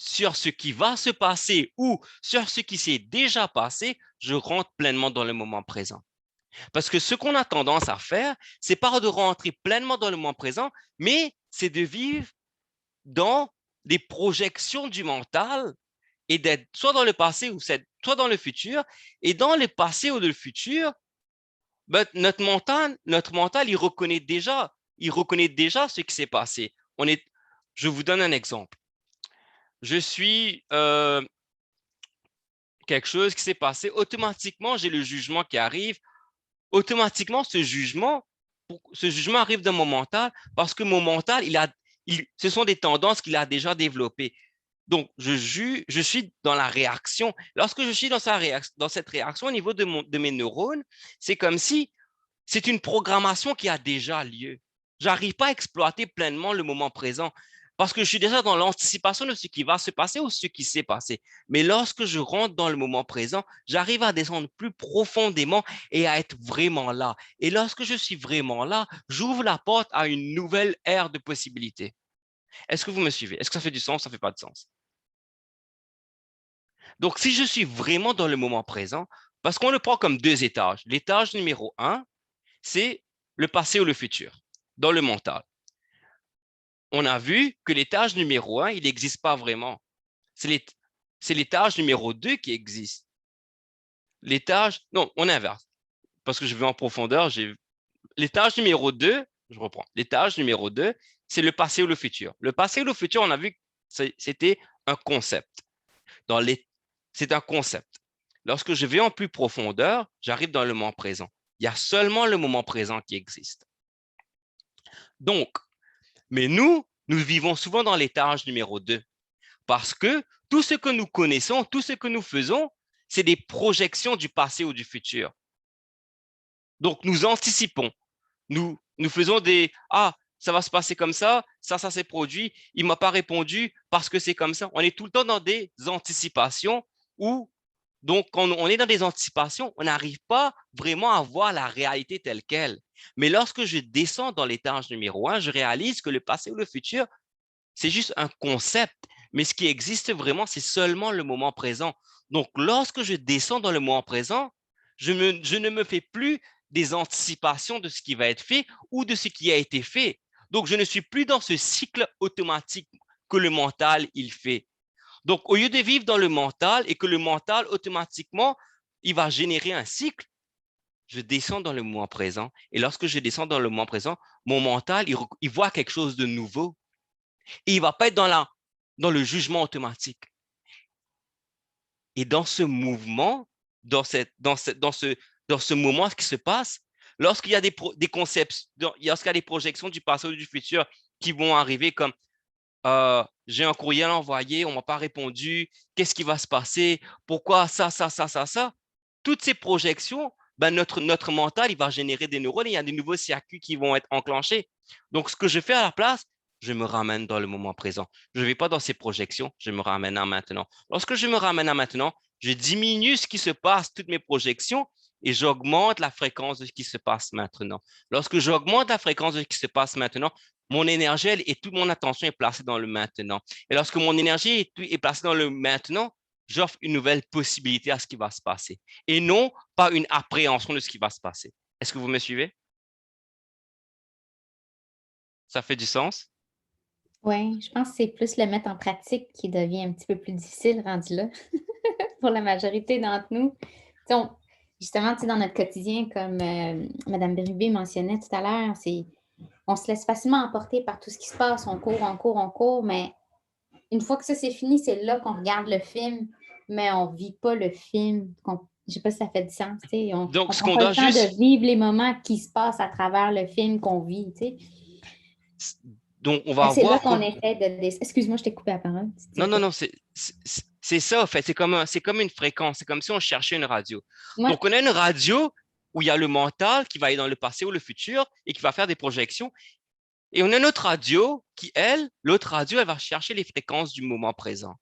sur ce qui va se passer ou sur ce qui s'est déjà passé, je rentre pleinement dans le moment présent. Parce que ce qu'on a tendance à faire, c'est pas de rentrer pleinement dans le moment présent, mais c'est de vivre dans des projections du mental et d'être soit dans le passé ou soit dans le futur. Et dans le passé ou le futur, ben, notre mental, il reconnaît déjà ce qui s'est passé. Je vous donne un exemple. Je suis quelque chose qui s'est passé, automatiquement, j'ai le jugement qui arrive. Automatiquement, ce jugement arrive dans mon mental parce que mon mental, ce sont des tendances qu'il a déjà développées. Donc, je suis dans la réaction. Lorsque je suis dans cette réaction au niveau de mes neurones, c'est comme si c'est une programmation qui a déjà lieu. Je n'arrive pas à exploiter pleinement le moment présent parce que je suis déjà dans l'anticipation de ce qui va se passer ou ce qui s'est passé. Mais lorsque je rentre dans le moment présent, j'arrive à descendre plus profondément et à être vraiment là. Et lorsque je suis vraiment là, j'ouvre la porte à une nouvelle ère de possibilités. Est-ce que vous me suivez? Est-ce que ça fait du sens? Ça ne fait pas de sens? Donc, si je suis vraiment dans le moment présent, parce qu'on le prend comme deux étages. L'étage numéro 1, c'est le passé ou le futur, dans le mental. On a vu que l'étage numéro 1, il n'existe pas vraiment. C'est l'étage numéro 2 qui existe. Non, on inverse, parce que je vais en profondeur. L'étage numéro 2, je reprends. L'étage numéro 2, c'est le passé ou le futur. Le passé ou le futur, on a vu que c'était un concept. C'est un concept. Lorsque je vais en plus profondeur, j'arrive dans le moment présent. Il y a seulement le moment présent qui existe. Donc, mais nous vivons souvent dans l'étage numéro 2 parce que tout ce que nous connaissons, tout ce que nous faisons, c'est des projections du passé ou du futur. Donc, nous anticipons. Nous faisons ça va se passer comme ça s'est produit, il ne m'a pas répondu parce que c'est comme ça. On est tout le temps dans des anticipations où, donc, quand on est dans des anticipations, on n'arrive pas vraiment à voir la réalité telle qu'elle. Mais lorsque je descends dans l'étage numéro 1, je réalise que le passé ou le futur, c'est juste un concept. Mais ce qui existe vraiment, c'est seulement le moment présent. Donc, lorsque je descends dans le moment présent, je ne me fais plus des anticipations de ce qui va être fait ou de ce qui a été fait. Donc, je ne suis plus dans ce cycle automatique que le mental, il fait. Donc, au lieu de vivre dans le mental et que le mental, automatiquement, il va générer un cycle, je descends dans le moment présent. Et lorsque je descends dans le moment présent, mon mental, il voit quelque chose de nouveau. Et il ne va pas être dans le jugement automatique. Et dans ce mouvement, dans ce moment, ce qui se passe, lorsqu'il y a des concepts, lorsqu'il y a des projections du passé ou du futur qui vont arriver comme j'ai un courriel envoyé, on ne m'a pas répondu, qu'est-ce qui va se passer, pourquoi ça. Toutes ces projections, ben notre mental, il va générer des neurones et il y a des nouveaux circuits qui vont être enclenchés. Donc, ce que je fais à la place, je me ramène dans le moment présent. Je ne vais pas dans ces projections, je me ramène à maintenant. Lorsque je me ramène à maintenant, je diminue ce qui se passe, toutes mes projections, et j'augmente la fréquence de ce qui se passe maintenant. Lorsque j'augmente la fréquence de ce qui se passe maintenant, mon énergie et toute mon attention est placée dans le maintenant. Et lorsque mon énergie est placée dans le maintenant, j'offre une nouvelle possibilité à ce qui va se passer et non pas une appréhension de ce qui va se passer. Est-ce que vous me suivez? Ça fait du sens? Oui, je pense que c'est plus le mettre en pratique qui devient un petit peu plus difficile rendu là pour la majorité d'entre nous. Justement, dans notre quotidien, comme Mme Bérubé mentionnait tout à l'heure, on se laisse facilement emporter par tout ce qui se passe. On court, mais une fois que ça, c'est fini, c'est là qu'on regarde le film, mais on ne vit pas le film. Je ne sais pas si ça fait du sens. Donc, on prend pas le temps de vivre les moments qui se passent à travers le film qu'on vit. Donc, on va c'est là qu'on essaie de... Excuse-moi, je t'ai coupé la parole. Non, c'est ça, en fait. C'est comme une fréquence. C'est comme si on cherchait une radio. Ouais. Donc, on a une radio où il y a le mental qui va aller dans le passé ou le futur et qui va faire des projections. Et on a une autre radio qui, l'autre radio, elle va chercher les fréquences du moment présent.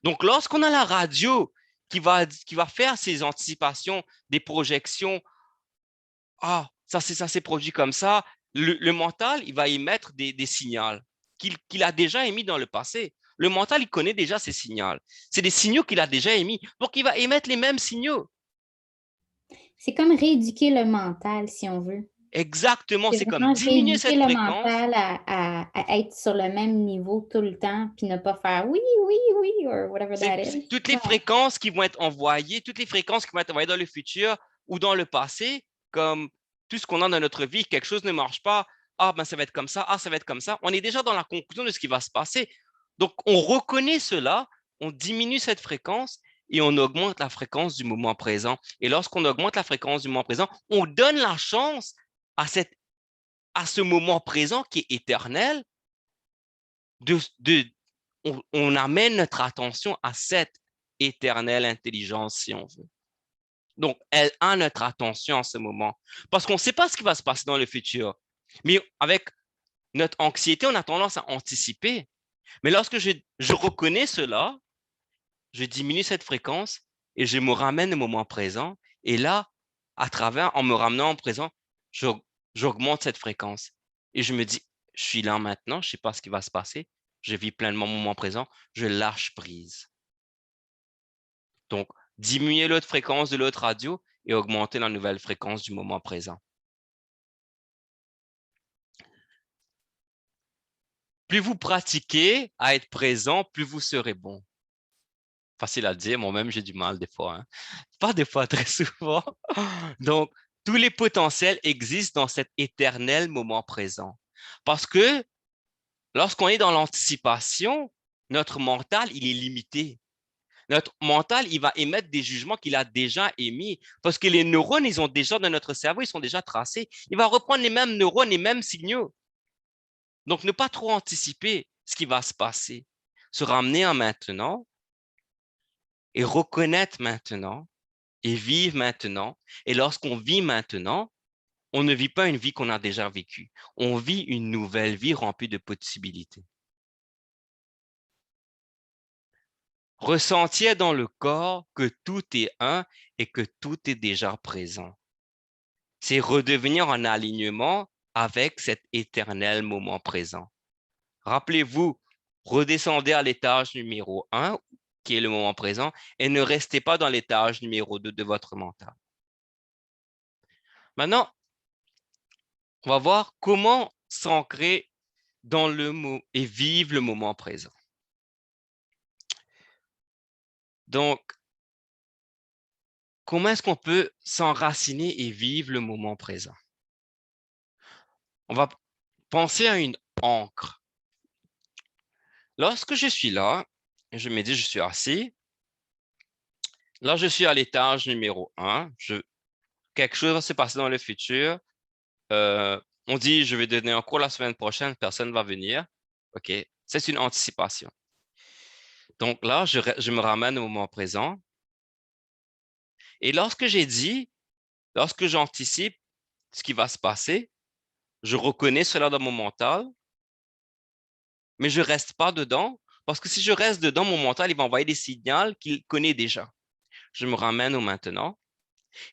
Donc, lorsqu'on a la radio qui va faire ces anticipations, des projections, ça s'est produit comme ça, le mental, il va émettre des signaux qu'il a déjà émis dans le passé. Le mental, il connaît déjà ces signaux. C'est des signaux qu'il a déjà émis. Donc, il va émettre les mêmes signaux. C'est comme rééduquer le mental, si on veut. Exactement, C'est c'est comme vraiment diminuer rééduquer cette le fréquence. mental à être sur le même niveau tout le temps, puis ne pas faire oui, oui, oui, or whatever that is. Toutes les fréquences qui vont être envoyées, toutes les fréquences qui vont être envoyées dans le futur ou dans le passé, comme tout ce qu'on a dans notre vie, quelque chose ne marche pas, ah ben ça va être comme ça, ah ça va être comme ça, on est déjà dans la conclusion de ce qui va se passer. Donc on reconnaît cela, on diminue cette fréquence et on augmente la fréquence du moment présent. Et lorsqu'on augmente la fréquence du moment présent, on donne la chance à ce moment présent qui est éternel, on amène notre attention à cette éternelle intelligence, si on veut. Donc, elle a notre attention en ce moment. Parce qu'on ne sait pas ce qui va se passer dans le futur. Mais avec notre anxiété, on a tendance à anticiper. Mais lorsque je reconnais cela, je diminue cette fréquence et je me ramène au moment présent. Et là, en me ramenant au présent, j'augmente cette fréquence. Et je me dis, je suis là maintenant, je ne sais pas ce qui va se passer. Je vis pleinement mon moment présent, je lâche prise. Donc, diminuer l'autre fréquence de l'autre radio et augmenter la nouvelle fréquence du moment présent. Plus vous pratiquez à être présent, plus vous serez bon. Facile à dire, moi-même j'ai du mal des fois. Hein. Pas des fois, très souvent. Donc, tous les potentiels existent dans cet éternel moment présent. Parce que lorsqu'on est dans l'anticipation, notre mental, il est limité. Notre mental, il va émettre des jugements qu'il a déjà émis parce que les neurones, ils ont déjà dans notre cerveau, ils sont déjà tracés. Il va reprendre les mêmes neurones, les mêmes signaux. Donc, ne pas trop anticiper ce qui va se passer. Se ramener en maintenant et reconnaître maintenant et vivre maintenant. Et lorsqu'on vit maintenant, on ne vit pas une vie qu'on a déjà vécue. On vit une nouvelle vie remplie de possibilités. Ressentir dans le corps que tout est un et que tout est déjà présent. C'est redevenir en alignement avec cet éternel moment présent. Rappelez-vous, redescendez à l'étage numéro 1, qui est le moment présent, et ne restez pas dans l'étage numéro 2 de votre mental. Maintenant, on va voir comment s'ancrer dans le mot et vivre le moment présent. Donc, comment est-ce qu'on peut s'enraciner et vivre le moment présent? On va penser à une ancre. Lorsque je suis là, je me dis, je suis assis. Là, je suis à l'étage numéro 1. Quelque chose va se passer dans le futur. On dit, je vais donner un cours la semaine prochaine, personne ne va venir. OK, c'est une anticipation. Donc là, je me ramène au moment présent. Et lorsque j'anticipe ce qui va se passer, je reconnais cela dans mon mental, mais je ne reste pas dedans, parce que si je reste dedans, mon mental, il va envoyer des signaux qu'il connaît déjà. Je me ramène au maintenant.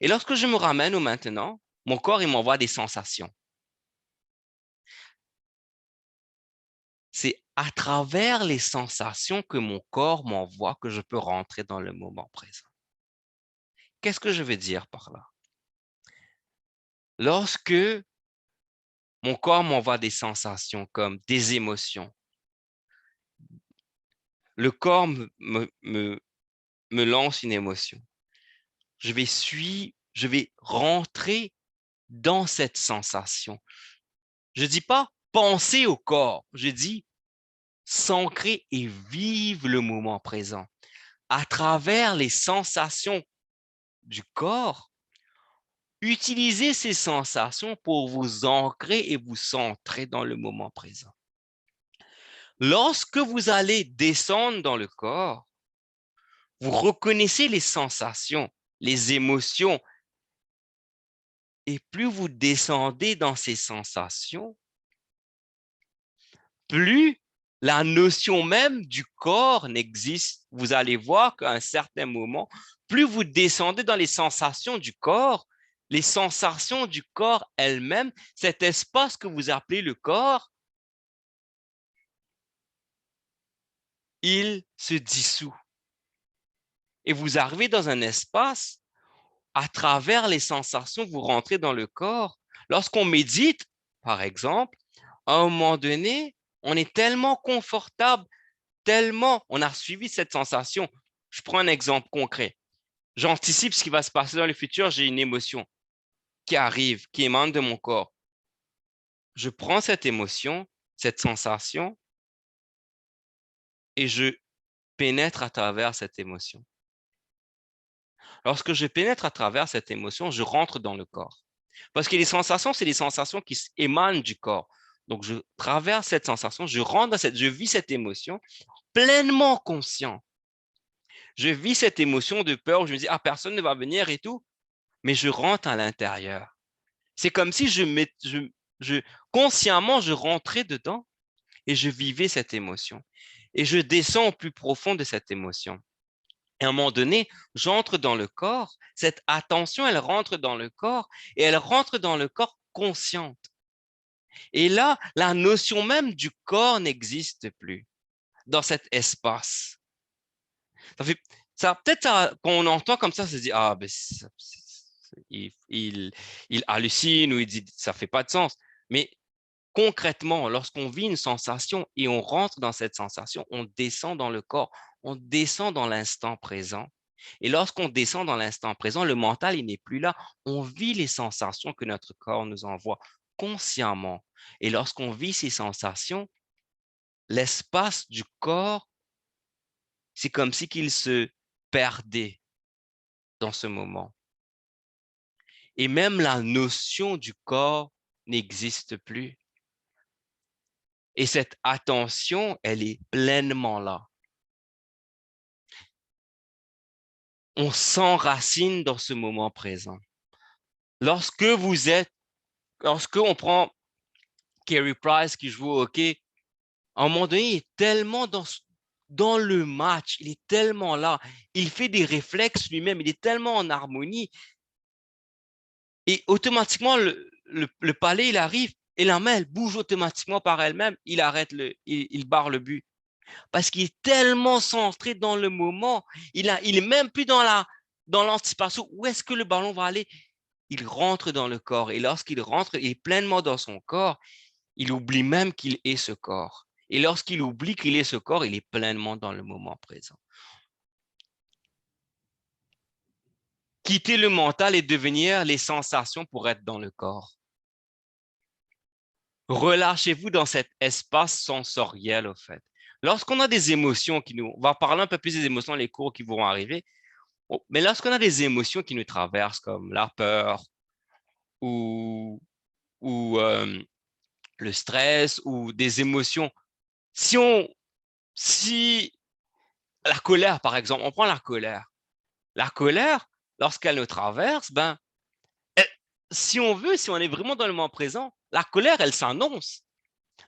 Et lorsque je me ramène au maintenant, mon corps, il m'envoie des sensations. C'est à travers les sensations que mon corps m'envoie que je peux rentrer dans le moment présent. Qu'est-ce que je veux dire par là? Lorsque mon corps m'envoie des sensations comme des émotions, le corps me lance une émotion. Je vais rentrer dans cette sensation. Je ne dis pas penser au corps, je dis s'ancrer et vivre le moment présent. À travers les sensations du corps, utilisez ces sensations pour vous ancrer et vous centrer dans le moment présent. Lorsque vous allez descendre dans le corps, vous reconnaissez les sensations, les émotions, et plus vous descendez dans ces sensations, plus la notion même du corps n'existe. Vous allez voir qu'à un certain moment, plus vous descendez dans les sensations du corps elles-mêmes, cet espace que vous appelez le corps, il se dissout. Et vous arrivez dans un espace, à travers les sensations, vous rentrez dans le corps. Lorsqu'on médite, par exemple, à un moment donné, on est tellement confortable, tellement on a suivi cette sensation. Je prends un exemple concret. J'anticipe ce qui va se passer dans le futur, j'ai une émotion qui arrive, qui émane de mon corps. Je prends cette émotion, cette sensation, et je pénètre à travers cette émotion. Lorsque je pénètre à travers cette émotion, je rentre dans le corps. Parce que les sensations, c'est des sensations qui émanent du corps. Donc, je traverse cette sensation, je vis cette émotion pleinement conscient. Je vis cette émotion de peur où je me dis, ah, personne ne va venir et tout, mais je rentre à l'intérieur. C'est comme si consciemment, je rentrais dedans et je vivais cette émotion. Et je descends au plus profond de cette émotion. Et à un moment donné, j'entre dans le corps, cette attention, elle rentre dans le corps et elle rentre dans le corps consciente. Et là, la notion même du corps n'existe plus dans cet espace. Peut-être quand on entend comme ça se dit, ah, ben, il hallucine ou il dit, ça ne fait pas de sens. Mais concrètement, lorsqu'on vit une sensation et on rentre dans cette sensation, on descend dans le corps, on descend dans l'instant présent. Et lorsqu'on descend dans l'instant présent, le mental, il n'est plus là. On vit les sensations que notre corps nous envoie consciemment. Et lorsqu'on vit ces sensations, l'espace du corps, c'est comme si qu'il se perdait dans ce moment. Et même la notion du corps n'existe plus. Et cette attention, elle est pleinement là. On s'enracine dans ce moment présent. Lorsqu'on prend Carey Price qui joue au hockey, à un moment donné, il est tellement dans le match, il est tellement là, il fait des réflexes lui-même, il est tellement en harmonie. Et automatiquement, le palais, il arrive et la main, elle bouge automatiquement par elle-même, il barre le but. Parce qu'il est tellement centré dans le moment, il est même plus dans l'anticipation. Où est-ce que le ballon va aller? Il rentre dans le corps. Et lorsqu'il rentre, il est pleinement dans son corps. Il oublie même qu'il est ce corps. Et lorsqu'il oublie qu'il est ce corps, il est pleinement dans le moment présent. Quitter le mental et devenir les sensations pour être dans le corps. Relâchez-vous dans cet espace sensoriel, au fait. Lorsqu'on a des émotions on va parler un peu plus des émotions dans les cours qui vont arriver, mais lorsqu'on a des émotions qui nous traversent, comme la peur ou le stress ou des émotions, si la colère, par exemple, on prend la colère. La colère, lorsqu'elle nous traverse, si on est vraiment dans le moment présent, la colère, elle s'annonce.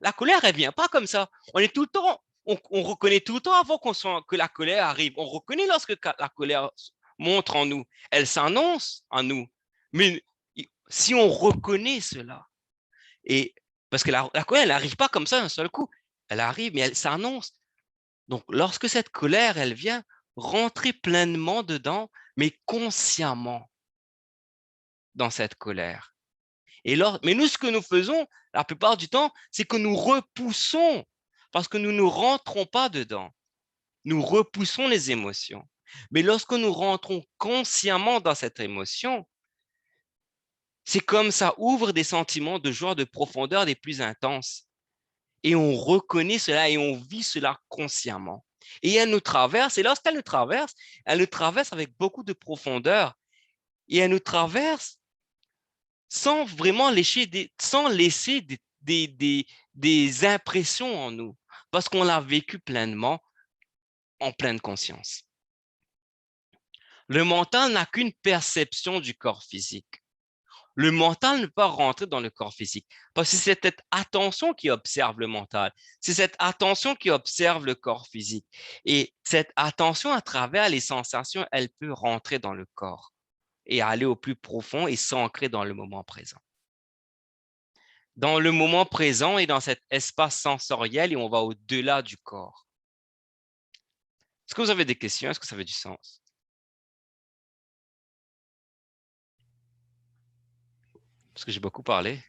La colère, elle ne vient pas comme ça. On est tout le temps, on reconnaît tout le temps avant que la colère arrive. On reconnaît lorsque la colère montre en nous. Elle s'annonce en nous. Mais si on reconnaît cela, parce que la colère, elle n'arrive pas comme ça d'un seul coup. Elle arrive, mais elle s'annonce. Donc, lorsque cette colère, elle vient, rentrer pleinement dedans, mais consciemment dans cette colère. Mais nous, ce que nous faisons, la plupart du temps, c'est que nous repoussons parce que nous ne rentrons pas dedans. Nous repoussons les émotions. Mais lorsque nous rentrons consciemment dans cette émotion, c'est comme ça ouvre des sentiments de joie, de profondeur des plus intenses. Et on reconnaît cela et on vit cela consciemment. Et elle nous traverse, et lorsqu'elle nous traverse avec beaucoup de profondeur. Et elle nous traverse sans vraiment laisser des impressions en nous, parce qu'on l'a vécu pleinement, en pleine conscience. Le mental n'a qu'une perception du corps physique. Le mental ne peut pas rentrer dans le corps physique, parce que c'est cette attention qui observe le mental. C'est cette attention qui observe le corps physique. Et cette attention, à travers les sensations, elle peut rentrer dans le corps et aller au plus profond et s'ancrer dans le moment présent. Dans le moment présent et dans cet espace sensoriel, et on va au-delà du corps. Est-ce que vous avez des questions? Est-ce que ça fait du sens? Parce que j'ai beaucoup parlé.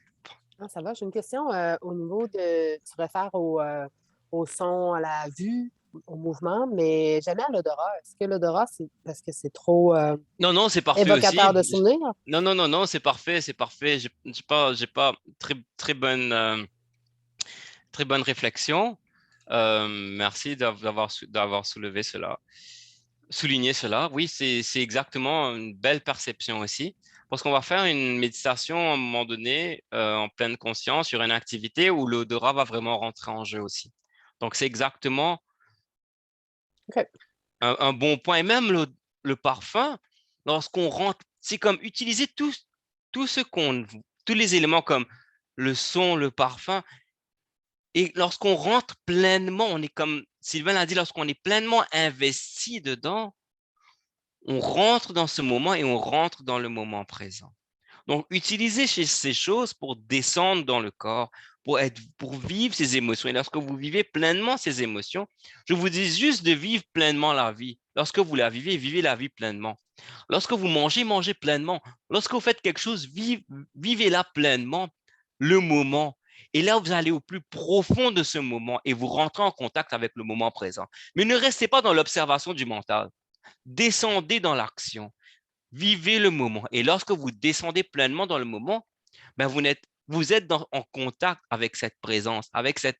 Ah, ça va, j'ai une question au niveau de, tu réfères au son, à la vue, au mouvement, mais jamais à l'odorat. Est-ce que l'odorat, c'est parce que c'est trop Non, c'est parfait évocateur de aussi. souvenirs? Non, c'est parfait, c'est parfait. J'ai pas très bonne réflexion. Merci d'avoir soulevé cela, souligné cela. Oui, c'est exactement une belle perception aussi. Parce qu'on va faire une méditation à un moment donné, en pleine conscience, sur une activité où l'odorat va vraiment rentrer en jeu aussi. Donc, c'est exactement OK. un bon point. Et même le parfum, lorsqu'on rentre, c'est comme utiliser tous tous les éléments comme le son, le parfum. Et lorsqu'on rentre pleinement, on est comme Sylvain l'a dit, lorsqu'on est pleinement investi dedans, on rentre dans ce moment et on rentre dans le moment présent. Donc, utilisez ces choses pour descendre dans le corps, pour vivre ces émotions. Et lorsque vous vivez pleinement ces émotions, je vous dis juste de vivre pleinement la vie. Lorsque vous la vivez, vivez la vie pleinement. Lorsque vous mangez, mangez pleinement. Lorsque vous faites quelque chose, vivez-la pleinement, le moment. Et là, vous allez au plus profond de ce moment et vous rentrez en contact avec le moment présent. Mais ne restez pas dans l'observation du mental. Descendez dans l'action. Vivez le moment. Et lorsque vous descendez pleinement dans le moment, ben vous êtes en contact avec cette présence, avec cet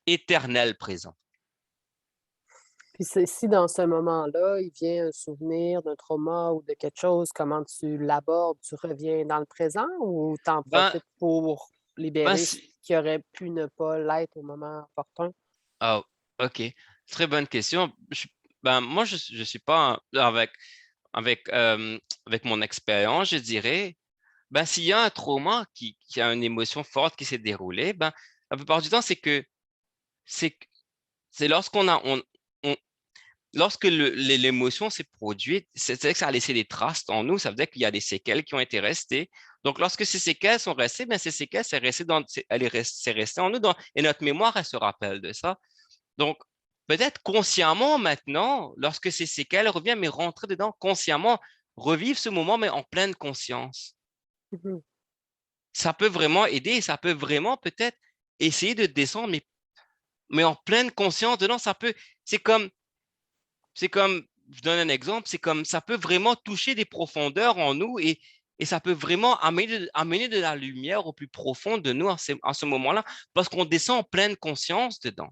éternel présent. Puis si dans ce moment-là, il vient un souvenir d'un trauma ou de quelque chose, comment tu l'abordes? Tu reviens dans le présent ou tu en Ben, profites pour libérer ce si- qui aurait pu ne pas l'être au moment opportun? Ah, OK. Très bonne question. Moi, je suis pas avec mon expérience, je dirais, s'il y a un trauma qui a une émotion forte qui s'est déroulée, la plupart du temps, c'est c'est lorsqu'on a, on- lorsque l'émotion s'est produite, c'est-à-dire que ça a laissé des traces en nous, ça veut dire qu'il y a des séquelles qui ont été restées. Donc, lorsque ces séquelles sont restées, ces séquelles, c'est resté en nous et notre mémoire, elle se rappelle de ça. Donc, peut-être consciemment maintenant, lorsque ces séquelles reviennent, mais rentrer dedans consciemment, revivre ce moment, mais en pleine conscience. Mhm. Ça peut vraiment aider, ça peut vraiment peut-être essayer de descendre, mais en pleine conscience dedans, c'est comme, je donne un exemple, c'est comme ça peut vraiment toucher des profondeurs en nous et ça peut vraiment amener de la lumière au plus profond de nous en ce moment-là, parce qu'on descend en pleine conscience dedans.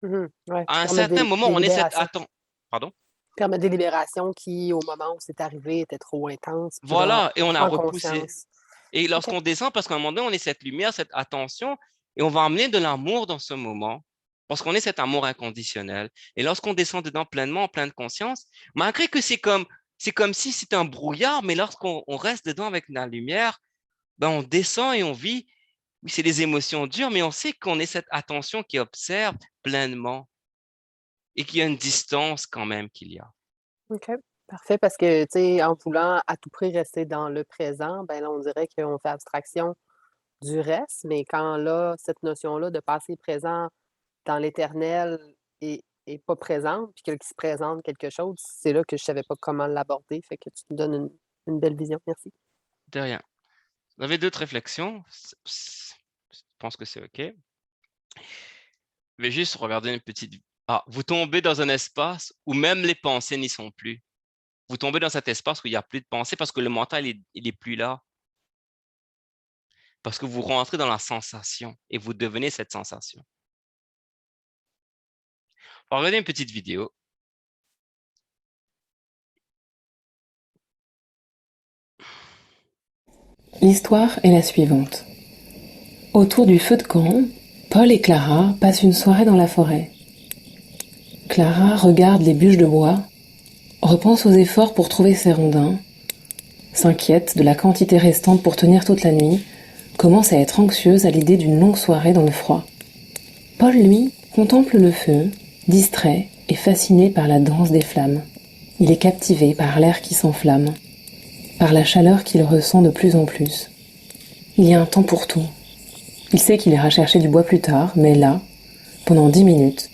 Mhm. Ouais, À un certain moment, des on est cette libérations. Pardon? Permet des libérations qui, au moment où c'est arrivé, étaient trop intenses. Puis là, Voilà, et on a en repoussé. conscience. Et OK. lorsqu'on descend, parce qu'à un moment donné, on est cette lumière, cette attention, et on va amener de l'amour dans ce moment, parce qu'on est cet amour inconditionnel. Et lorsqu'on descend dedans pleinement, en pleine conscience, malgré que c'est comme si c'était un brouillard, mais lorsqu'on reste dedans avec la lumière, on descend et on vit. Oui, c'est des émotions dures, mais on sait qu'on est cette attention qui observe pleinement et qu'il y a une distance quand même qu'il y a. OK. Parfait, parce que, tu sais, en voulant à tout prix rester dans le présent, ben là, on dirait qu'on fait abstraction du reste, mais quand là, cette notion-là de passé présent dans l'éternel est pas présente, puis qu'il se présente quelque chose, c'est là que je savais pas comment l'aborder. Fait que tu me donnes une belle vision. Merci. De rien. Vous avez d'autres réflexions? Je pense que c'est OK. Je vais juste regarder une petite. Ah, vous tombez dans un espace où même les pensées n'y sont plus. Vous tombez dans cet espace où il n'y a plus de pensées parce que le mental, il est plus là. Parce que vous rentrez dans la sensation et vous devenez cette sensation. Regardez une petite vidéo. L'histoire est la suivante. Autour du feu de camp, Paul et Clara passent une soirée dans la forêt. Clara regarde les bûches de bois, repense aux efforts pour trouver ses rondins, s'inquiète de la quantité restante pour tenir toute la nuit, commence à être anxieuse à l'idée d'une longue soirée dans le froid. Paul, lui, contemple le feu, distrait et fasciné par la danse des flammes. Il est captivé par l'air qui s'enflamme, par la chaleur qu'il ressent de plus en plus. Il y a un temps pour tout. Il sait qu'il ira chercher du bois plus tard, mais là, pendant 10 minutes,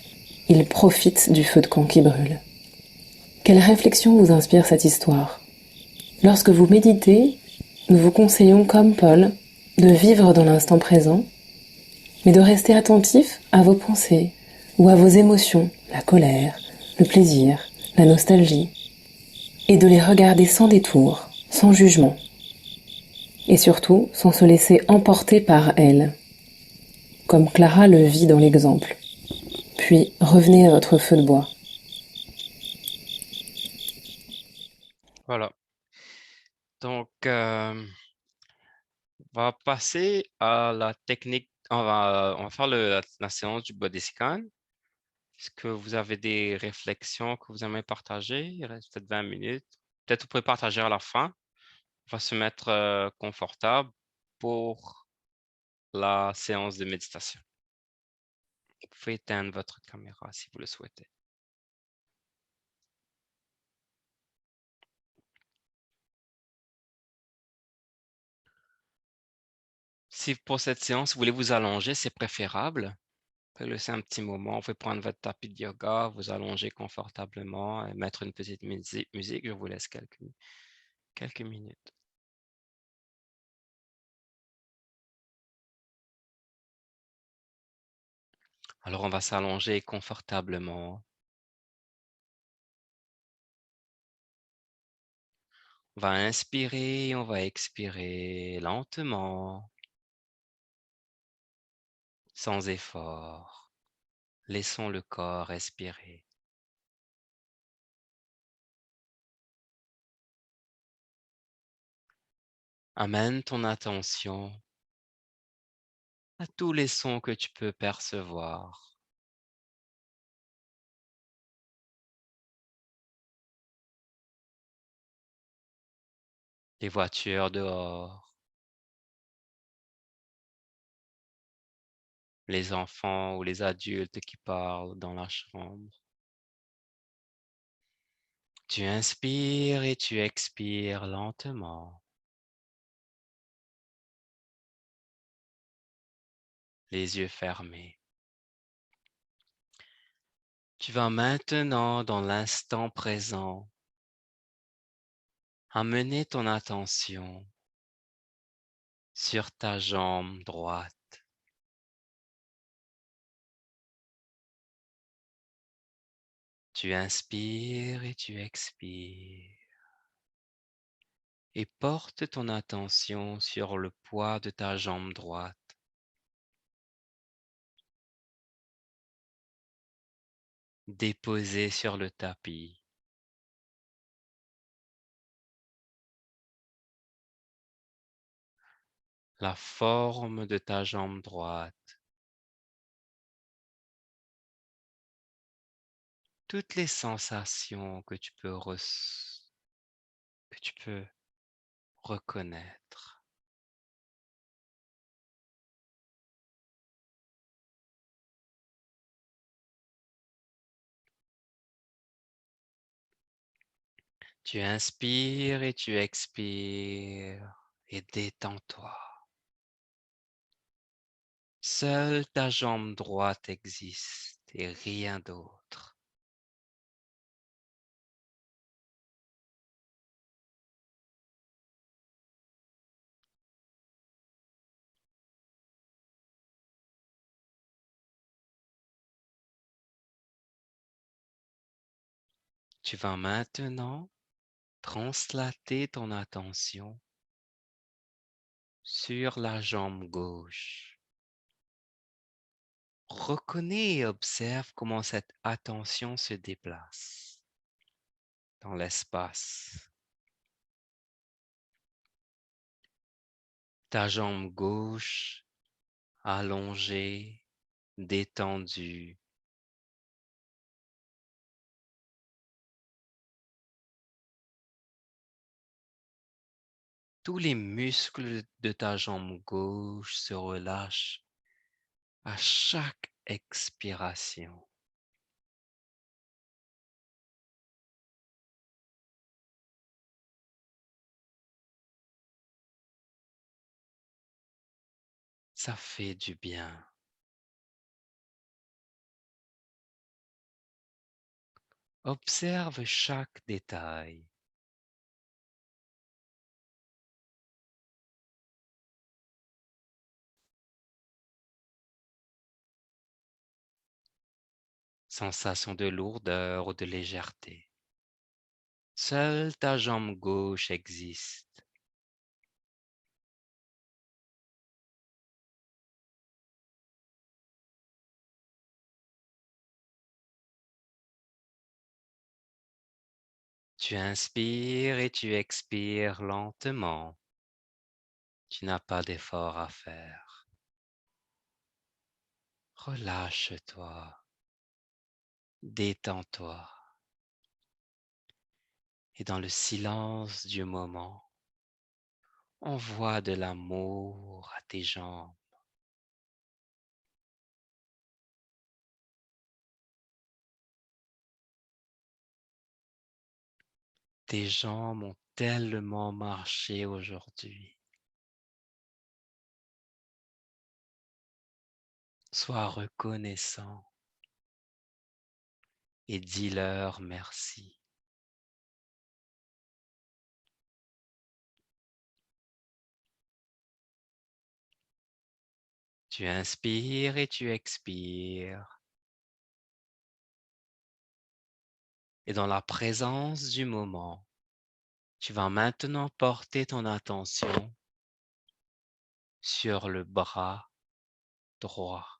Ils profitent du feu de camp qui brûle. Quelle réflexion vous inspire cette histoire? Lorsque vous méditez, nous vous conseillons, comme Paul, de vivre dans l'instant présent, mais de rester attentif à vos pensées ou à vos émotions, la colère, le plaisir, la nostalgie, et de les regarder sans détour, sans jugement, et surtout sans se laisser emporter par elles, comme Clara le vit dans l'exemple. Puis revenez à votre feu de bois. Voilà. Donc, on va passer à la technique. On va faire la séance du body scan. Est-ce que vous avez des réflexions que vous aimez partager? Il reste peut-être 20 minutes. Peut-être vous pouvez partager à la fin. On va se mettre confortable pour la séance de méditation. Vous pouvez éteindre votre caméra si vous le souhaitez. Si pour cette séance, vous voulez vous allonger, c'est préférable. Vous pouvez laisser un petit moment. Vous pouvez prendre votre tapis de yoga, vous allonger confortablement et mettre une petite musique. Je vous laisse quelques minutes. Alors, on va s'allonger confortablement. On va inspirer, on va expirer lentement, sans effort. Laissons le corps respirer. Amène ton attention à tous les sons que tu peux percevoir. Les voitures dehors, les enfants ou les adultes qui parlent dans la chambre. Tu inspires et tu expires lentement. Les yeux fermés. Tu vas maintenant, dans l'instant présent, amener ton attention sur ta jambe droite. Tu inspires et tu expires. Et porte ton attention sur le poids de ta jambe droite. Déposée sur le tapis. La forme de ta jambe droite. Toutes les sensations que tu peux reconnaître. Tu inspires et tu expires et détends-toi. Seule ta jambe droite existe et rien d'autre. Tu vas maintenant translater ton attention sur la jambe gauche. Reconnais et observe comment cette attention se déplace dans l'espace. Ta jambe gauche allongée, détendue. Tous les muscles de ta jambe gauche se relâchent à chaque expiration. Ça fait du bien. Observe chaque détail. Sensation de lourdeur ou de légèreté. Seule ta jambe gauche existe. Tu inspires et tu expires lentement. Tu n'as pas d'effort à faire. Relâche-toi. Détends-toi. Et dans le silence du moment, envoie de l'amour à tes jambes. Tes jambes ont tellement marché aujourd'hui. Sois reconnaissant et dis-leur merci. Tu inspires et tu expires. Et dans la présence du moment, tu vas maintenant porter ton attention sur le bras droit,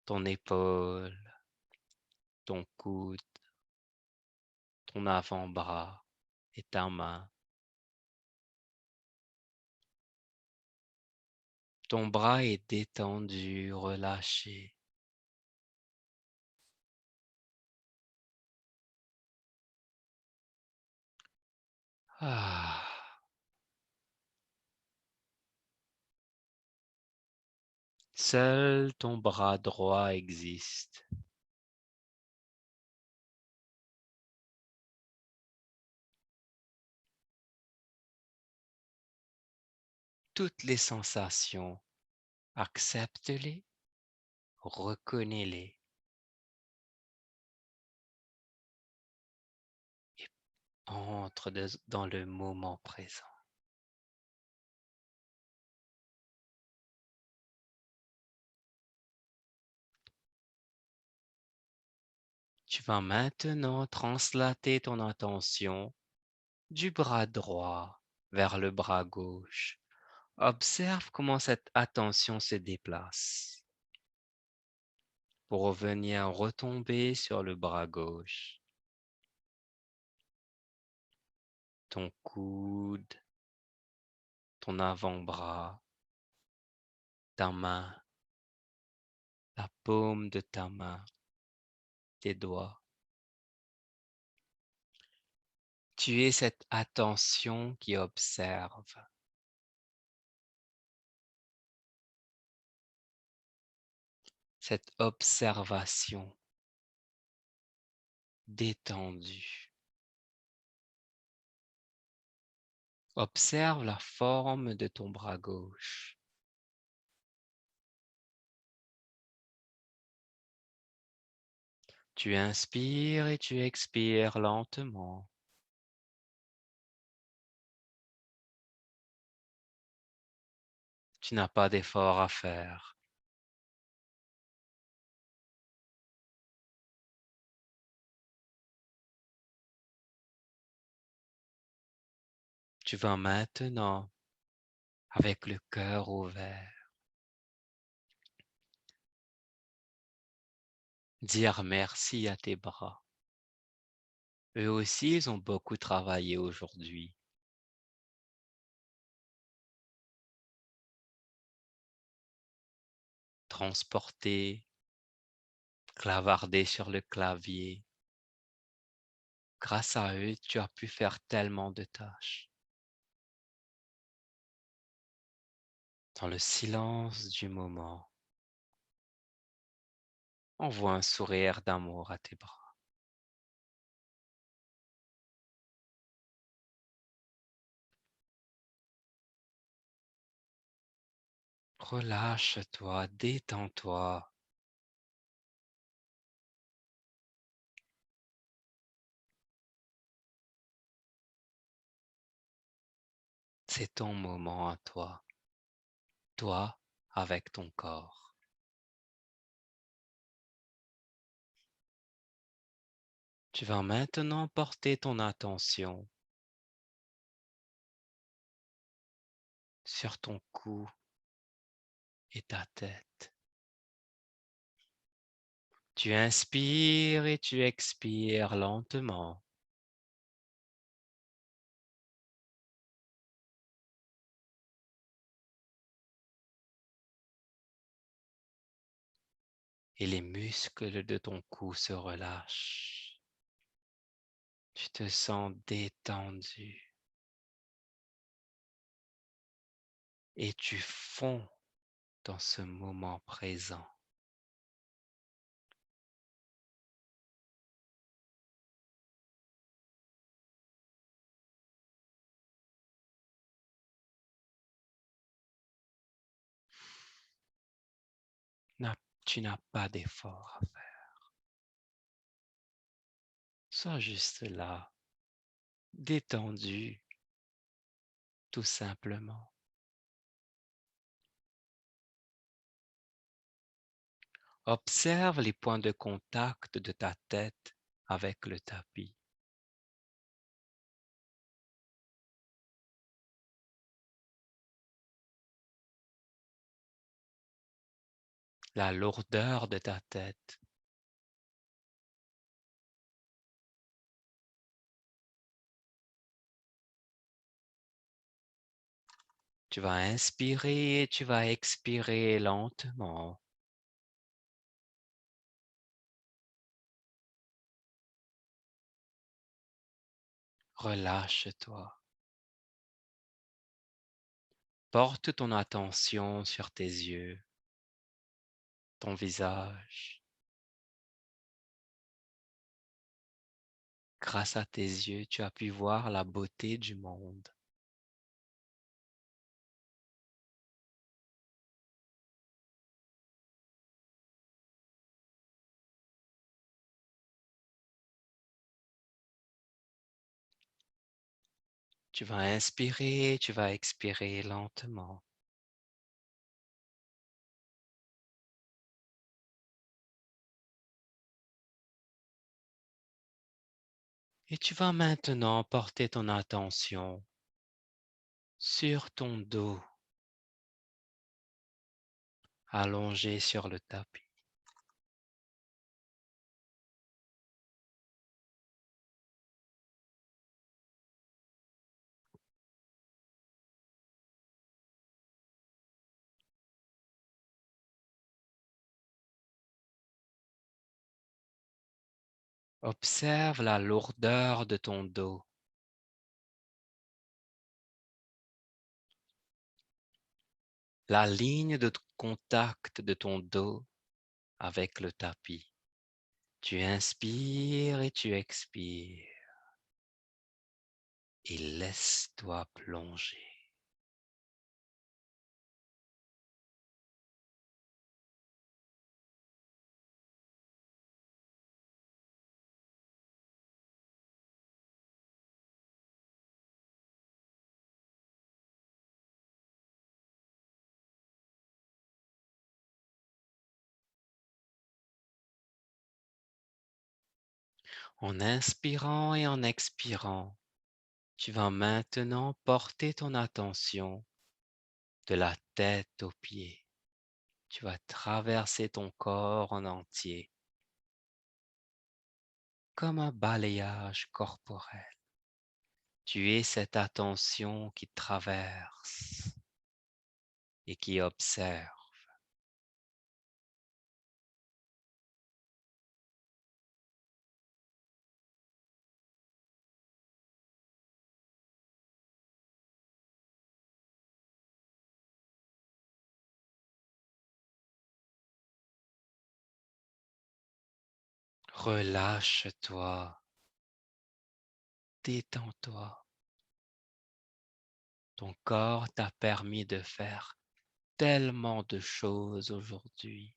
ton épaule, ton coude, ton avant-bras et ta main. Ton bras est détendu, relâché. Ah. Seul ton bras droit existe. Toutes les sensations, accepte-les, reconnais-les et entre dans le moment présent. Tu vas maintenant translater ton attention du bras droit vers le bras gauche. Observe comment cette attention se déplace pour revenir retomber sur le bras gauche. Ton coude, ton avant-bras, ta main, la paume de ta main, tes doigts. Tu es cette attention qui observe. Cette observation détendue. Observe la forme de ton bras gauche. Tu inspires et tu expires lentement. Tu n'as pas d'effort à faire. Tu vas maintenant, avec le cœur ouvert, dire merci à tes bras. Eux aussi, ils ont beaucoup travaillé aujourd'hui. Transportés, clavardés sur le clavier. Grâce à eux, tu as pu faire tellement de tâches. Dans le silence du moment, envoie un sourire d'amour à tes bras. Relâche-toi, détends-toi. C'est ton moment à toi. Toi avec ton corps. Tu vas maintenant porter ton attention sur ton cou et ta tête. Tu inspires et tu expires lentement. Et les muscles de ton cou se relâchent. Tu te sens détendu. Et tu fonds dans ce moment présent. Tu n'as pas d'effort à faire. Sois juste là, détendu, tout simplement. Observe les points de contact de ta tête avec le tapis. La lourdeur de ta tête. Tu vas inspirer et tu vas expirer lentement. Relâche-toi. Porte ton attention sur tes yeux, ton visage. Grâce à tes yeux, tu as pu voir la beauté du monde. Tu vas inspirer, tu vas expirer lentement. Et tu vas maintenant porter ton attention sur ton dos, allongé sur le tapis. Observe la lourdeur de ton dos. La ligne de contact de ton dos avec le tapis. Tu inspires et tu expires. Et laisse-toi plonger. En inspirant et en expirant, tu vas maintenant porter ton attention de la tête aux pieds. Tu vas traverser ton corps en entier, comme un balayage corporel. Tu es cette attention qui traverse et qui observe. Relâche-toi, détends-toi. Ton corps t'a permis de faire tellement de choses aujourd'hui.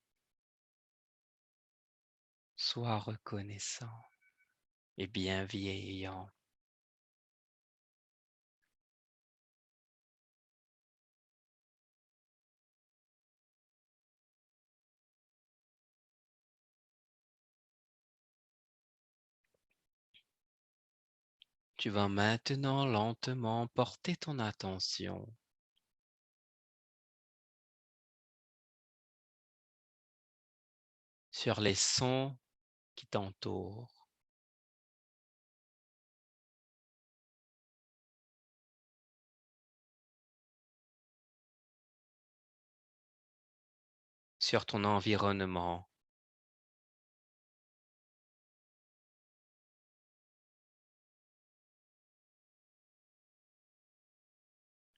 Sois reconnaissant et bienveillant. Tu vas maintenant lentement porter ton attention sur les sons qui t'entourent. Sur ton environnement.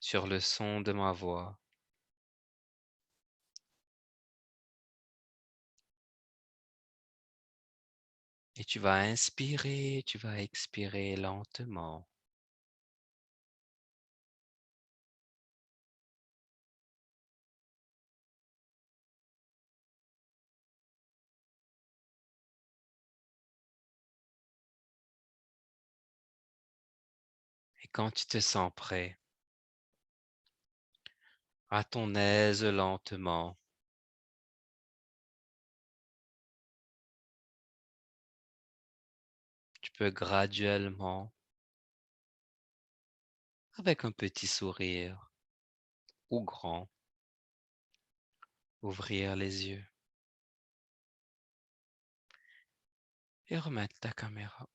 Sur le son de ma voix. Et tu vas inspirer, tu vas expirer lentement. Et quand tu te sens prêt, à ton aise lentement, tu peux graduellement, avec un petit sourire ou grand, ouvrir les yeux et remettre ta caméra.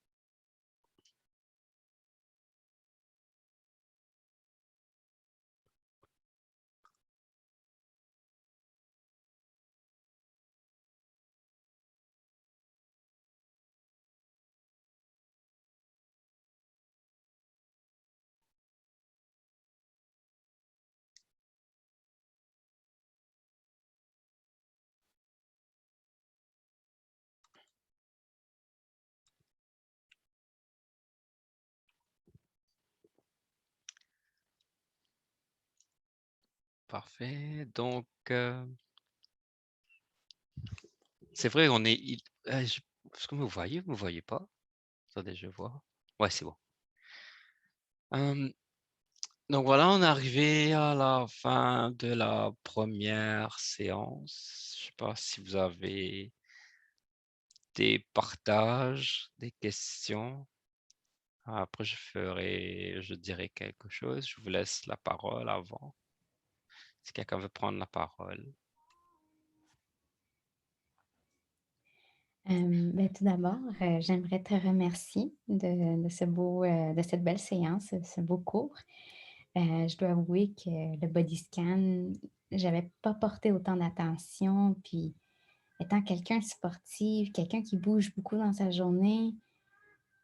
Parfait. Donc, c'est vrai, on est... Est-ce que vous voyez? Vous ne me voyez pas? Attendez, je vois. Ouais, c'est bon. Donc voilà, on est arrivé à la fin de la première séance. Je ne sais pas si vous avez des partages, des questions. Après, je dirai quelque chose. Je vous laisse la parole avant. Si quelqu'un veut prendre la parole. Tout d'abord, j'aimerais te remercier de cette belle séance, ce beau cours. Je dois avouer que le body scan, j'avais pas porté autant d'attention. Puis, étant quelqu'un de sportif, quelqu'un qui bouge beaucoup dans sa journée,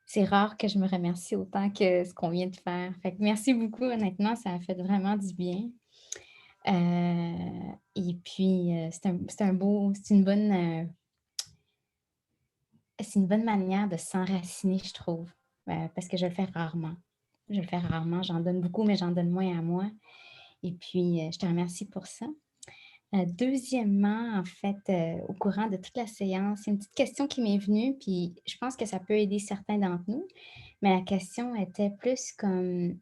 c'est rare que je me remercie autant que ce qu'on vient de faire. Fait que merci beaucoup, honnêtement, ça a fait vraiment du bien. Et puis, c'est une bonne manière de s'enraciner, je trouve, parce que je le fais rarement. Je le fais rarement, j'en donne beaucoup, mais j'en donne moins à moi. Et puis, je te remercie pour ça. Deuxièmement, en fait, au courant de toute la séance, c'est une petite question qui m'est venue, puis je pense que ça peut aider certains d'entre nous, mais la question était plus comme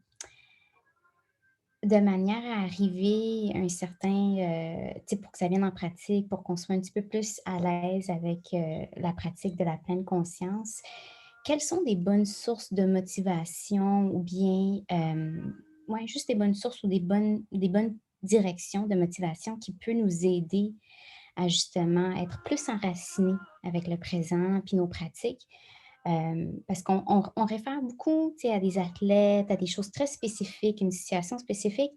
de manière à arriver à un certain, tu sais, pour que ça vienne en pratique, pour qu'on soit un petit peu plus à l'aise avec la pratique de la pleine conscience. Quelles sont des bonnes sources de motivation ou bien, ouais, juste des bonnes sources ou des bonnes directions de motivation qui peut nous aider à justement être plus enracinés avec le présent puis nos pratiques? Parce qu'on réfère beaucoup, tu sais, à des athlètes, à des choses très spécifiques, une situation spécifique,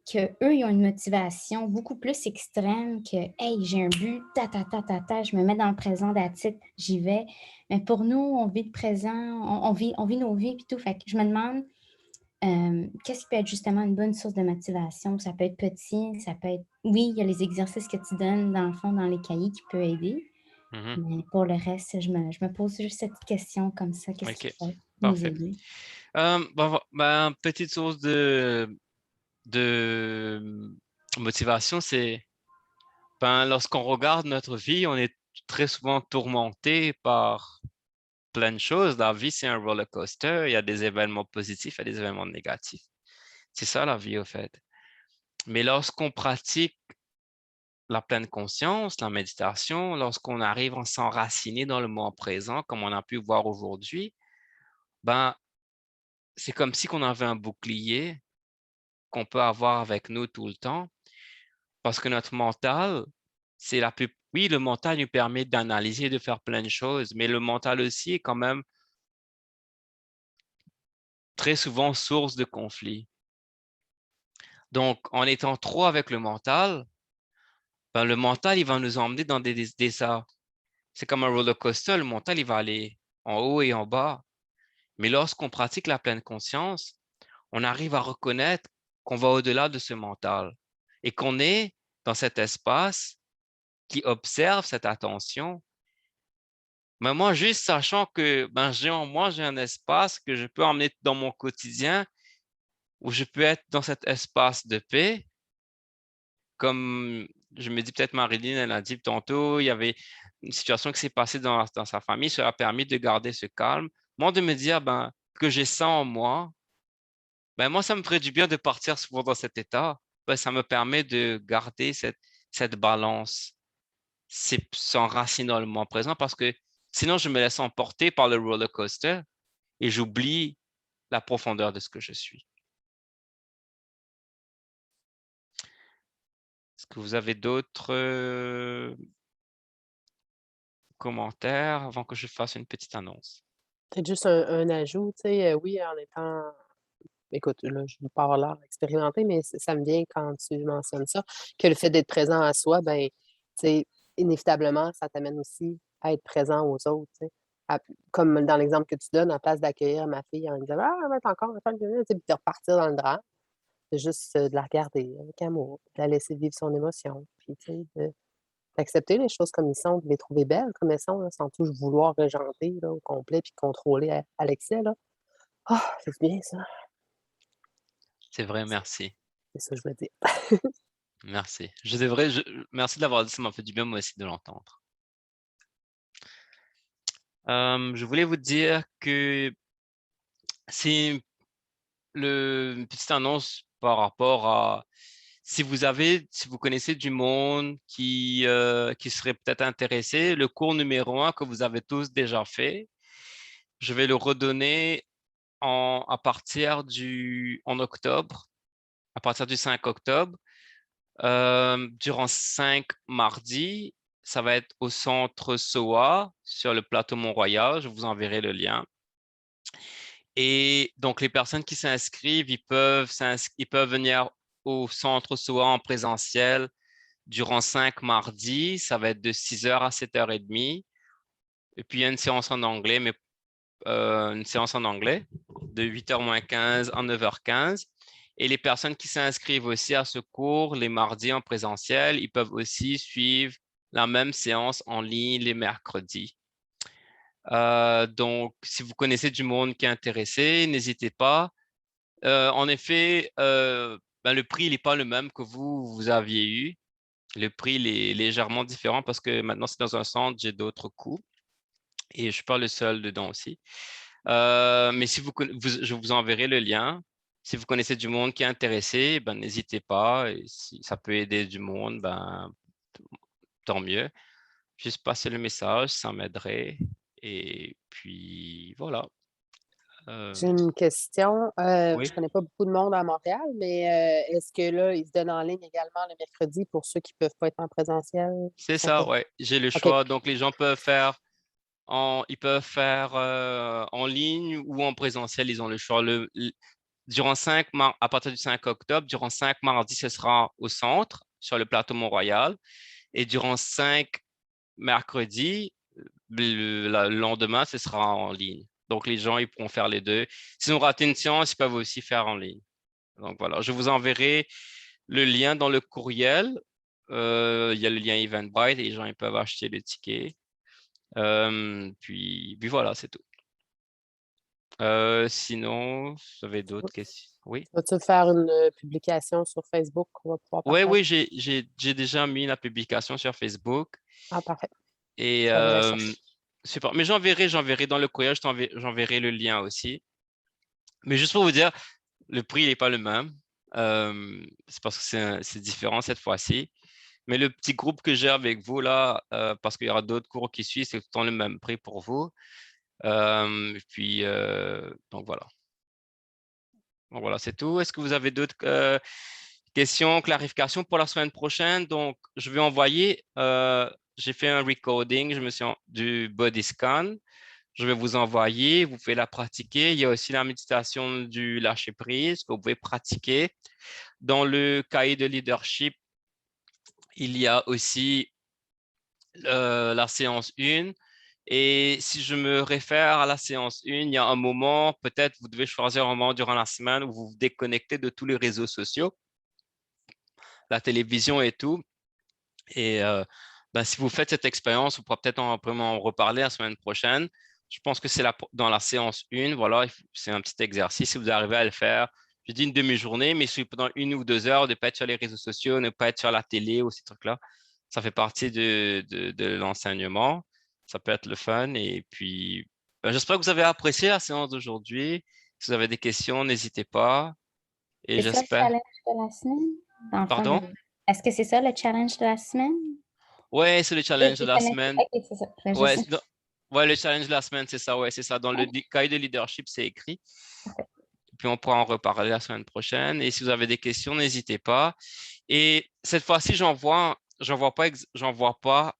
qu'eux, ils ont une motivation beaucoup plus extrême que hey, j'ai un but, je me mets dans le présent d'attitude, j'y vais. Mais pour nous, on vit le présent, on vit nos vies puis tout. Fait que je me demande qu'est-ce qui peut être justement une bonne source de motivation? Ça peut être petit, ça peut être. Oui, il y a les exercices que tu donnes dans le fond, dans les cahiers qui peuvent aider. Mais pour le reste, je me pose juste cette question comme ça. Qu'est-ce qui OK, peut nous parfait. aider? Petite source de motivation, c'est lorsqu'on regarde notre vie, on est très souvent tourmenté par plein de choses. La vie, c'est un roller coaster. Il y a des événements positifs et des événements négatifs. C'est ça la vie, au fait. Mais lorsqu'on pratique la pleine conscience, la méditation, lorsqu'on arrive à s'enraciner dans le moment présent, comme on a pu voir aujourd'hui, c'est comme si on avait un bouclier qu'on peut avoir avec nous tout le temps, parce que notre mental, c'est la plus... Oui, le mental nous permet d'analyser, de faire plein de choses, mais le mental aussi est quand même très souvent source de conflits. Donc, en étant trop avec le mental, ben, le mental, il va nous emmener dans des c'est comme un roller coaster, le mental, il va aller en haut et en bas. Mais lorsqu'on pratique la pleine conscience, on arrive à reconnaître qu'on va au-delà de ce mental et qu'on est dans cet espace qui observe cette attention. Mais moi, juste sachant que ben, j'ai en moi, j'ai un espace que je peux emmener dans mon quotidien où je peux être dans cet espace de paix, comme je me dis peut-être Marilyn, elle a dit tantôt, il y avait une situation qui s'est passée dans sa famille, ça a permis de garder ce calme. Moi, de me dire ben, que j'ai ça en moi, ben, moi, ça me ferait du bien de partir souvent dans cet état. Ben, ça me permet de garder cette balance, s'enraciner dans le moment présent parce que sinon, je me laisse emporter par le roller coaster et j'oublie la profondeur de ce que je suis. Est-ce que vous avez d'autres commentaires avant que je fasse une petite annonce? Peut-être juste un ajout, tu sais, oui, en étant écoute, là, je ne veux pas avoir l'air expérimenté, mais ça me vient quand tu mentionnes ça, que le fait d'être présent à soi, ben, tu sais, inévitablement, ça t'amène aussi à être présent aux autres, tu sais. Comme dans l'exemple que tu donnes, en place d'accueillir ma fille en disant: «Ah, elle va être encore en train de», tu sais, puis de repartir dans le drame. C'est juste, de la regarder avec amour, de la laisser vivre son émotion, puis tu sais, d'accepter les choses comme ils sont, de les trouver belles comme elles sont, là, sans toujours vouloir régenter, là, au complet puis contrôler à l'excès, là. Ah! C'est bien ça. C'est vrai, merci. C'est ça que je veux dire. Merci. Merci de l'avoir dit, ça m'a fait du bien moi aussi de l'entendre. Je voulais vous dire que c'est une petite annonce par rapport à si vous connaissez du monde qui serait peut-être intéressé, le cours numéro 1 que vous avez tous déjà fait, je vais le redonner en octobre, à partir du 5 octobre, durant 5 mardis. Ça va être au centre SOA sur le plateau Mont-Royal. Je vous enverrai le lien. Et donc, les personnes qui s'inscrivent, ils peuvent venir au centre SOA en présentiel durant 5 mardis. Ça va être de 6h à 7h30. Et puis, il y a une séance en anglais, mais de 8h moins 15 à 9h15. Et les personnes qui s'inscrivent aussi à ce cours les mardis en présentiel, ils peuvent aussi suivre la même séance en ligne les mercredis. Donc, si vous connaissez du monde qui est intéressé, n'hésitez pas. En effet, le prix n'est pas le même que vous aviez eu. Le prix est légèrement différent parce que maintenant, c'est dans un centre, j'ai d'autres coûts. Et je ne suis pas le seul dedans aussi. Mais si je vous enverrai le lien. Si vous connaissez du monde qui est intéressé, ben, n'hésitez pas. Et si ça peut aider du monde, ben, tant mieux. Juste passer le message, ça m'aiderait. Et puis, voilà. J'ai une question. Je Oui, ne connais pas beaucoup de monde à Montréal, mais est-ce que là, ils se donnent en ligne également le mercredi pour ceux qui ne peuvent pas être en présentiel? c'est ça, ouais. J'ai le OK. choix. Donc, les gens peuvent faire ils peuvent faire en ligne ou en présentiel. Ils ont le choix. À partir du 5 octobre, durant 5 mardis, ce sera au centre, sur le plateau Mont-Royal. Et durant 5 mercredis, le lendemain, ce sera en ligne. Donc, les gens, ils pourront faire les deux. S'ils ont raté une séance, ils peuvent aussi faire en ligne. Donc, voilà. Je vous enverrai le lien dans le courriel. Il y a le lien Eventbrite et les gens, ils peuvent acheter le ticket. Puis voilà, c'est tout. Sinon, vous avez d'autres questions? Oui. Vas-tu faire une publication sur Facebook qu'on va pouvoir Oui, partager? j'ai déjà mis la publication sur Facebook. Ah, parfait. Et Je vais aller la chercher. super. Mais j'enverrai dans le courrier, j'enverrai le lien aussi. Mais juste pour vous dire, le prix, il n'est pas le même. C'est parce que c'est différent cette fois-ci. Mais le petit groupe que j'ai avec vous là, parce qu'il y aura d'autres cours qui suivent, c'est tout le temps le même prix pour vous. Donc voilà. Donc, voilà, c'est tout. Est-ce que vous avez d'autres questions, clarifications pour la semaine prochaine? Donc, je vais envoyer, j'ai fait un recording, du body scan. Je vais vous envoyer, vous pouvez la pratiquer. Il y a aussi la méditation du lâcher prise que vous pouvez pratiquer. Dans le cahier de leadership, il y a aussi la séance 1. Et si je me réfère à la séance 1, il y a un moment, peut-être vous devez choisir un moment durant la semaine où vous vous déconnectez de tous les réseaux sociaux, la télévision et tout. Et si vous faites cette expérience, on pourra peut-être en reparler la semaine prochaine. Je pense que c'est dans la séance 1, voilà, c'est un petit exercice. Si vous arrivez à le faire, je dis une demi-journée, mais si pendant 1 ou 2 heures, ne pas être sur les réseaux sociaux, ne pas être sur la télé ou ces trucs-là, ça fait partie de l'enseignement. Ça peut être le fun. Et puis, j'espère que vous avez apprécié la séance d'aujourd'hui. Si vous avez des questions, n'hésitez pas. Et C'est ça le j'espère. challenge de la semaine? Dans le fond, Pardon? est-ce que c'est ça le challenge de la semaine? Oui, c'est le challenge de la semaine. Ok, c'est ça. Ouais, le challenge de la semaine, c'est ça. Ouais, c'est ça. Dans le cahier de leadership, c'est écrit. Puis on pourra en reparler la semaine prochaine. Et si vous avez des questions, n'hésitez pas. Et cette fois-ci, j'en vois pas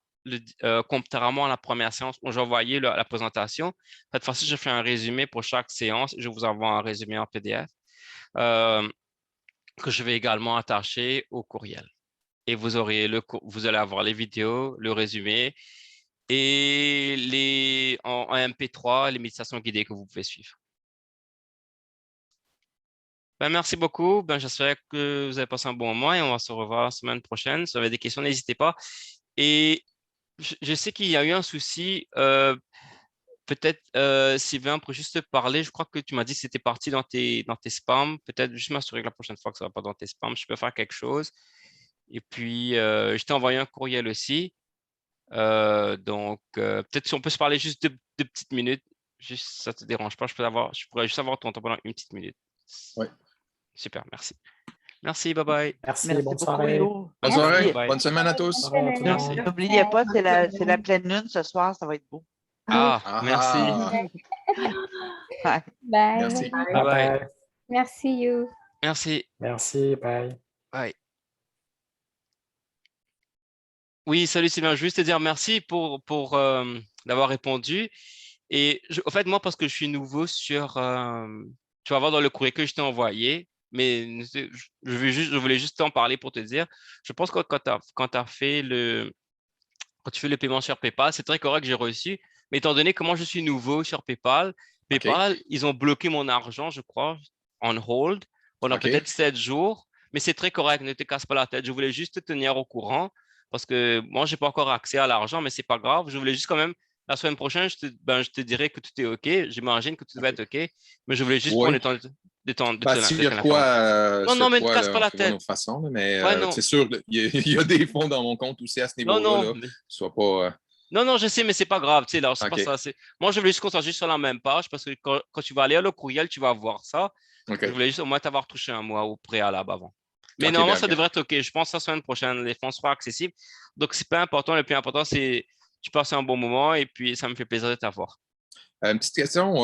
contrairement à la première séance où j'envoyais la présentation. Cette fois-ci, je fais un résumé pour chaque séance. Je vous envoie un résumé en PDF que je vais également attacher au courriel. Et vous allez avoir les vidéos, le résumé et en MP3, les méditations guidées que vous pouvez suivre. Merci beaucoup. J'espère que vous avez passé un bon moment et on va se revoir la semaine prochaine. Si vous avez des questions, n'hésitez pas. Et je sais qu'il y a eu un souci. Peut-être, Sylvain, pour juste te parler, je crois que tu m'as dit que c'était parti dans tes spams. Peut-être juste m'assurer que la prochaine fois que ça ne va pas dans tes spams, je peux faire quelque chose. Et puis, je t'ai envoyé un courriel aussi. Donc, peut-être si on peut se parler juste deux petites minutes. Juste, ça ne te dérange pas. Je pourrais juste avoir ton temps pendant une petite minute. Oui. Super, merci. Merci, bye bye. Merci, bonne soirée. Bonne soirée, bonne semaine à tous. Merci. N'oubliez pas, c'est la pleine lune ce soir, ça va être beau. Merci. Bye. Merci. Bye bye. Merci, you. Merci. Merci, bye. Bye. Oui, salut Sylvain. Je veux juste te dire merci pour d'avoir répondu. Et en fait, moi, parce que je suis nouveau sur, tu vas voir dans le courrier que je t'ai envoyé, mais je voulais juste t'en parler pour te dire, je pense que quand tu fais le paiement sur PayPal, c'est très correct que j'ai reçu, mais étant donné que moi, je suis nouveau sur PayPal, ils ont bloqué mon argent, je crois, on hold pendant peut-être 7 jours, mais c'est très correct, ne te casse pas la tête. Je voulais juste te tenir au courant parce que moi, je n'ai pas encore accès à l'argent, mais ce n'est pas grave. Je voulais juste quand même, la semaine prochaine, je te dirai que tout est OK. J'imagine que tout va être OK, mais je voulais juste prendre le temps de te s'il y a quoi, non, mais ne te casse pas la tête. De façon, mais c'est sûr, il y a des fonds dans mon compte aussi à ce niveau-là. Soit pas... Non, je sais, mais c'est pas grave. Tu sais, c'est pas ça. Moi, je voulais juste qu'on soit juste sur la même page parce que quand tu vas aller à le courriel, tu vas voir ça. Je voulais juste au moins t'avoir touché un mois au préalable avant. Mais normalement, ça devrait être OK. Je pense que la semaine prochaine, les fonds seront accessibles. Donc, c'est pas important. Le plus important, c'est tu passes un bon moment et puis ça me fait plaisir de t'avoir. Une petite question.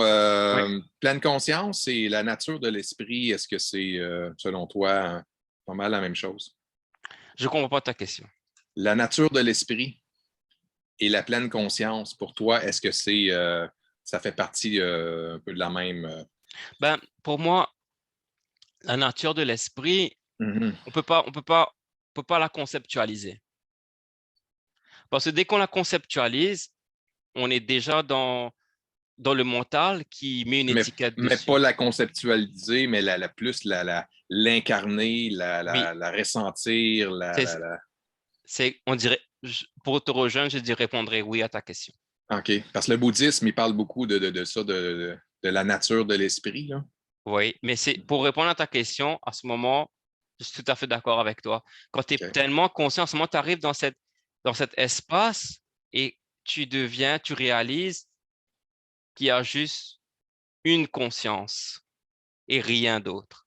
Pleine conscience et la nature de l'esprit, est-ce que c'est, selon toi, pas mal la même chose? Je ne comprends pas ta question. La nature de l'esprit et la pleine conscience, pour toi, est-ce que ça fait partie un peu de la même... Pour moi, la nature de l'esprit, on peut pas la conceptualiser. Parce que dès qu'on la conceptualise, on est déjà dans le mental qui met une étiquette dessus. Mais pas la conceptualiser, mais plus l'incarner, la ressentir. On dirait, pour te rejoindre, je répondrai oui à ta question. OK. Parce que le bouddhisme, il parle beaucoup de ça, de la nature de l'esprit. Là. Oui, mais pour répondre à ta question, à ce moment, je suis tout à fait d'accord avec toi. Quand tu es tellement conscient, à ce moment, tu arrives dans cet espace et tu réalises qu'il y a juste une conscience et rien d'autre.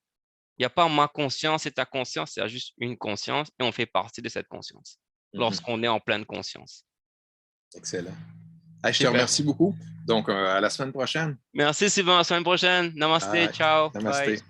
Il n'y a pas ma conscience et ta conscience, il y a juste une conscience et on fait partie de cette conscience lorsqu'on est en pleine conscience. Excellent. Je te remercie beaucoup. Donc, à la semaine prochaine. Merci Sylvain, à la semaine prochaine. Namaste, ciao. Namaste. Bye.